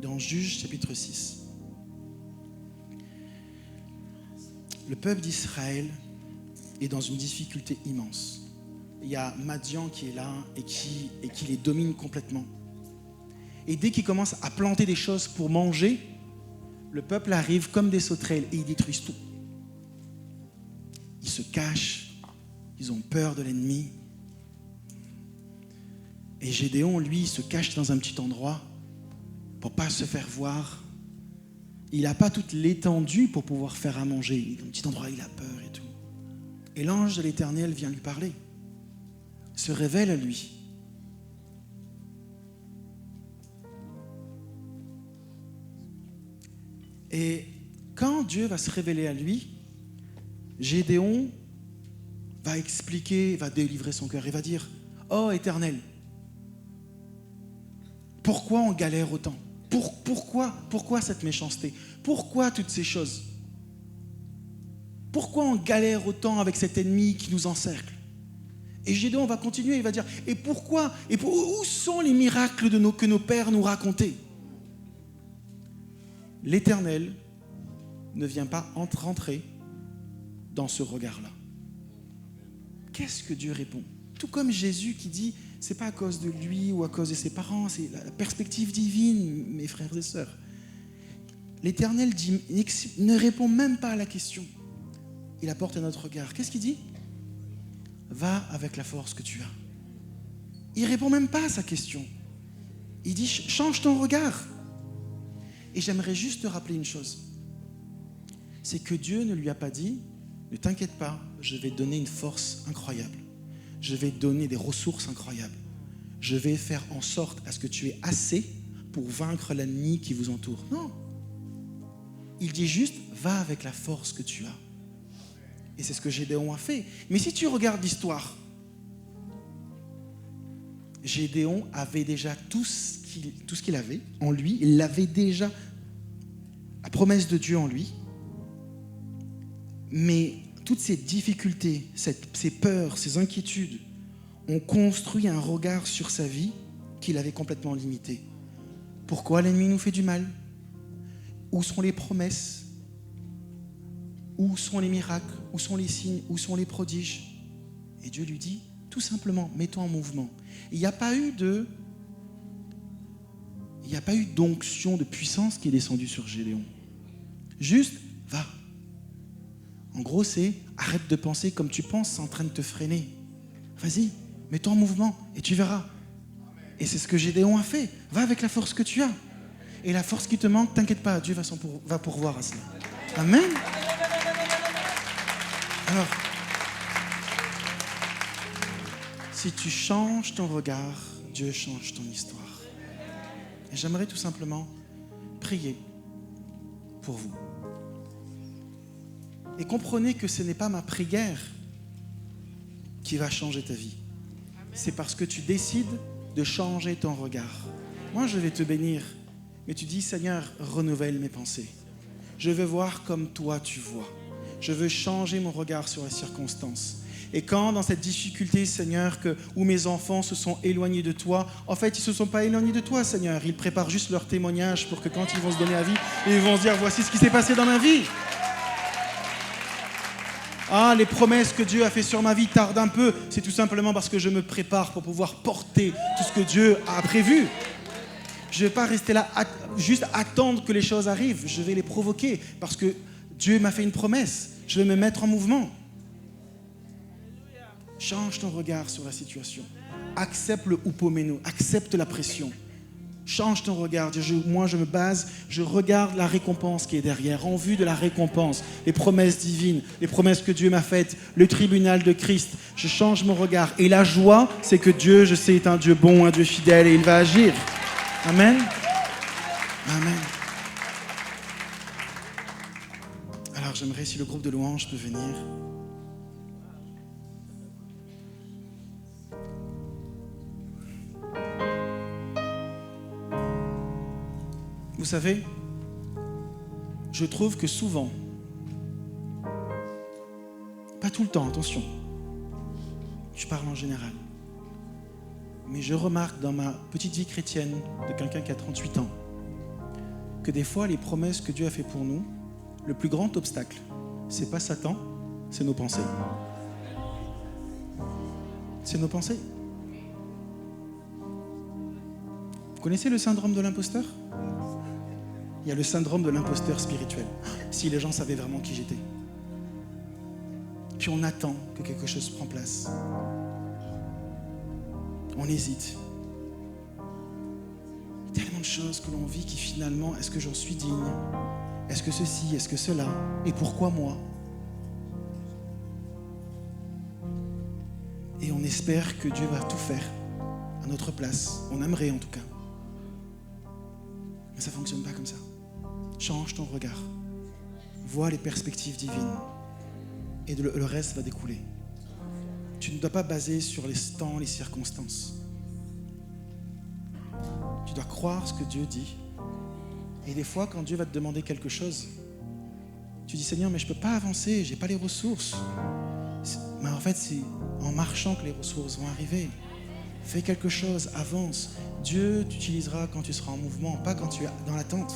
dans Juges chapitre 6. Le peuple d'Israël est dans une difficulté immense. Il y a Madian qui est là et qui les domine complètement. Et dès qu'ils commencent à planter des choses pour manger, le peuple arrive comme des sauterelles et ils détruisent tout. Ils se cachent, ils ont peur de l'ennemi. Et Gédéon, lui, se cache dans un petit endroit pour ne pas se faire voir. Il n'a pas toute l'étendue pour pouvoir faire à manger. Dans un petit endroit, il a peur et tout. Et l'ange de l'Éternel vient lui parler, se révèle à lui. Et quand Dieu va se révéler à lui, Gédéon va expliquer, va délivrer son cœur et va dire « Oh Éternel, pourquoi on galère autant? Pourquoi cette méchanceté? Pourquoi toutes ces choses? Pourquoi on galère autant avec cet ennemi qui nous encercle ?» Et Gédéon va continuer, il va dire « Et pourquoi? Où sont les miracles que nos pères nous racontaient ?» l'Éternel ne vient pas rentrer dans ce regard-là. Qu'est-ce que Dieu répond? Tout comme Jésus qui dit, c'est pas à cause de lui ou à cause de ses parents, c'est la perspective divine, mes frères et sœurs. L'Éternel dit, ne répond même pas à la question. Il apporte un autre regard. Qu'est-ce qu'il dit? Va avec la force que tu as. Il ne répond même pas à sa question. Il dit, change ton regard. Et j'aimerais juste te rappeler une chose. C'est que Dieu ne lui a pas dit, ne t'inquiète pas, je vais te donner une force incroyable. Je vais te donner des ressources incroyables. Je vais faire en sorte à ce que tu aies assez pour vaincre l'ennemi qui vous entoure. Non. Il dit juste, va avec la force que tu as. Et c'est ce que Gédéon a fait. Mais si tu regardes l'histoire, Gédéon avait déjà tout ce qu'il avait en lui. Il avait déjà la promesse de Dieu en lui. Mais toutes ces difficultés, ces peurs, ces inquiétudes ont construit un regard sur sa vie qu'il avait complètement limité. Pourquoi l'ennemi nous fait du mal? Où sont les promesses? Où sont les miracles? Où sont les signes? Où sont les prodiges? Et Dieu lui dit, tout simplement, mets-toi en mouvement. Il n'y a pas eu d'onction, de puissance qui est descendue sur Gédéon. Juste, va. En gros, c'est arrête de penser comme tu penses, c'est en train de te freiner. Vas-y, mets-toi en mouvement et tu verras. Et c'est ce que Gédéon a fait. Va avec la force que tu as. Et la force qui te manque, t'inquiète pas, Dieu va pourvoir à cela. Amen. Alors, si tu changes ton regard, Dieu change ton histoire. Et j'aimerais tout simplement prier pour vous. Et comprenez que ce n'est pas ma prière qui va changer ta vie. C'est parce que tu décides de changer ton regard. Moi, je vais te bénir, mais tu dis, Seigneur, renouvelle mes pensées. Je veux voir comme toi tu vois. Je veux changer mon regard sur les circonstances. Et quand, dans cette difficulté, Seigneur, où mes enfants se sont éloignés de toi, en fait, ils ne se sont pas éloignés de toi, Seigneur. Ils préparent juste leur témoignage pour que quand ils vont se donner la vie, ils vont se dire, voici ce qui s'est passé dans ma vie. Ah, les promesses que Dieu a fait sur ma vie tardent un peu. C'est tout simplement parce que je me prépare pour pouvoir porter tout ce que Dieu a prévu. Je ne vais pas rester là, juste attendre que les choses arrivent. Je vais les provoquer parce que Dieu m'a fait une promesse. Je vais me mettre en mouvement. Change ton regard sur la situation. Accepte le upomeno, accepte la pression. Change ton regard. Moi, je regarde la récompense qui est derrière, en vue de la récompense, les promesses divines, les promesses que Dieu m'a faites, le tribunal de Christ. Je change mon regard. Et la joie, c'est que Dieu, je sais, est un Dieu bon, un Dieu fidèle, et il va agir. Amen. Amen. Alors, j'aimerais, si le groupe de louanges peut venir. Vous savez, je trouve que souvent, pas tout le temps, attention, je parle en général, mais je remarque dans ma petite vie chrétienne de quelqu'un qui a 38 ans, que des fois, les promesses que Dieu a fait pour nous, le plus grand obstacle, c'est pas Satan, c'est nos pensées. C'est nos pensées. Vous connaissez le syndrome de l'imposteur ? Il y a le syndrome de l'imposteur spirituel. Si les gens savaient vraiment qui j'étais. Puis on attend que quelque chose prenne place. On hésite. Il y a tellement de choses que l'on vit qui finalement, est-ce que j'en suis digne? Est-ce que ceci? Est-ce que cela? Et pourquoi moi? Et on espère que Dieu va tout faire à notre place. On aimerait en tout cas. Mais ça ne fonctionne pas comme ça. Change ton regard. Vois les perspectives divines. Et le reste va découler. Tu ne dois pas baser sur les temps, les circonstances. Tu dois croire ce que Dieu dit. Et des fois, quand Dieu va te demander quelque chose, tu dis, Seigneur, mais je ne peux pas avancer, je n'ai pas les ressources. Mais en fait, c'est en marchant que les ressources vont arriver. Fais quelque chose, avance. Dieu t'utilisera quand tu seras en mouvement, pas quand tu es dans l'attente.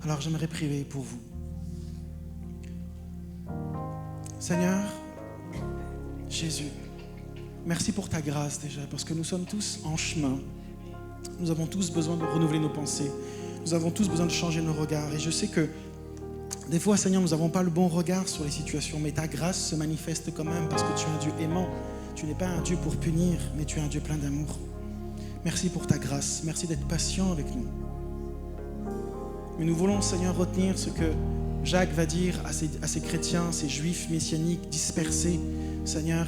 Alors j'aimerais prier pour vous. Seigneur, Jésus, merci pour ta grâce déjà, parce que nous sommes tous en chemin. Nous avons tous besoin de renouveler nos pensées. Nous avons tous besoin de changer nos regards. Et je sais que des fois, Seigneur, nous n'avons pas le bon regard sur les situations, mais ta grâce se manifeste quand même parce que tu es un Dieu aimant. Tu n'es pas un Dieu pour punir, mais tu es un Dieu plein d'amour. Merci pour ta grâce. Merci d'être patient avec nous. Mais nous voulons, Seigneur, retenir ce que Jacques va dire à ces chrétiens, ces juifs messianiques dispersés, Seigneur,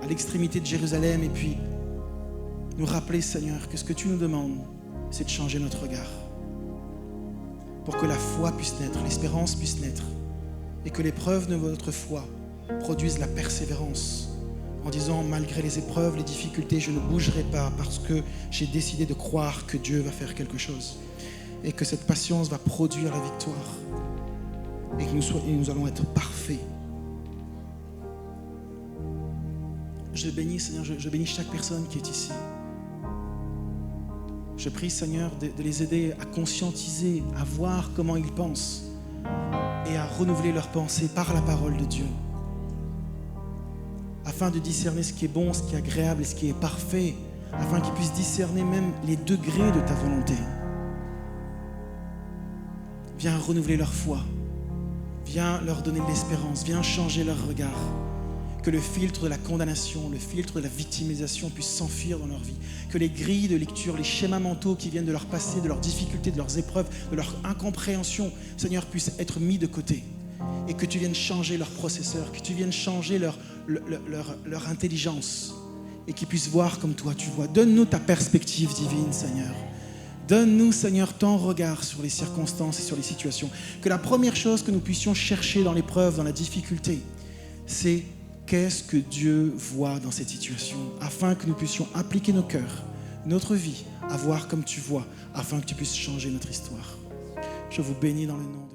à l'extrémité de Jérusalem, et puis nous rappeler, Seigneur, que ce que tu nous demandes, c'est de changer notre regard. Pour que la foi puisse naître, l'espérance puisse naître, et que l'épreuve de votre foi produise la persévérance, en disant, malgré les épreuves, les difficultés, je ne bougerai pas parce que j'ai décidé de croire que Dieu va faire quelque chose, et que cette patience va produire la victoire, et que nous allons être parfaits. Je bénis, Seigneur, je bénis chaque personne qui est ici. Je prie, Seigneur, de les aider à conscientiser, à voir comment ils pensent et à renouveler leurs pensées par la parole de Dieu, afin de discerner ce qui est bon, ce qui est agréable et ce qui est parfait, afin qu'ils puissent discerner même les degrés de ta volonté. Viens renouveler leur foi, viens leur donner de l'espérance, viens changer leur regard. Que le filtre de la condamnation, le filtre de la victimisation puisse s'enfuir dans leur vie. Que les grilles de lecture, les schémas mentaux qui viennent de leur passé, de leurs difficultés, de leurs épreuves, de leur incompréhension, Seigneur, puissent être mis de côté. Et que tu viennes changer leur processeur, que tu viennes changer leur intelligence. Et qu'ils puissent voir comme toi tu vois. Donne-nous ta perspective divine, Seigneur. Donne-nous, Seigneur, ton regard sur les circonstances et sur les situations. Que la première chose que nous puissions chercher dans l'épreuve, dans la difficulté, c'est qu'est-ce que Dieu voit dans cette situation, afin que nous puissions appliquer nos cœurs, notre vie, à voir comme tu vois, afin que tu puisses changer notre histoire. Je vous bénis dans le nom.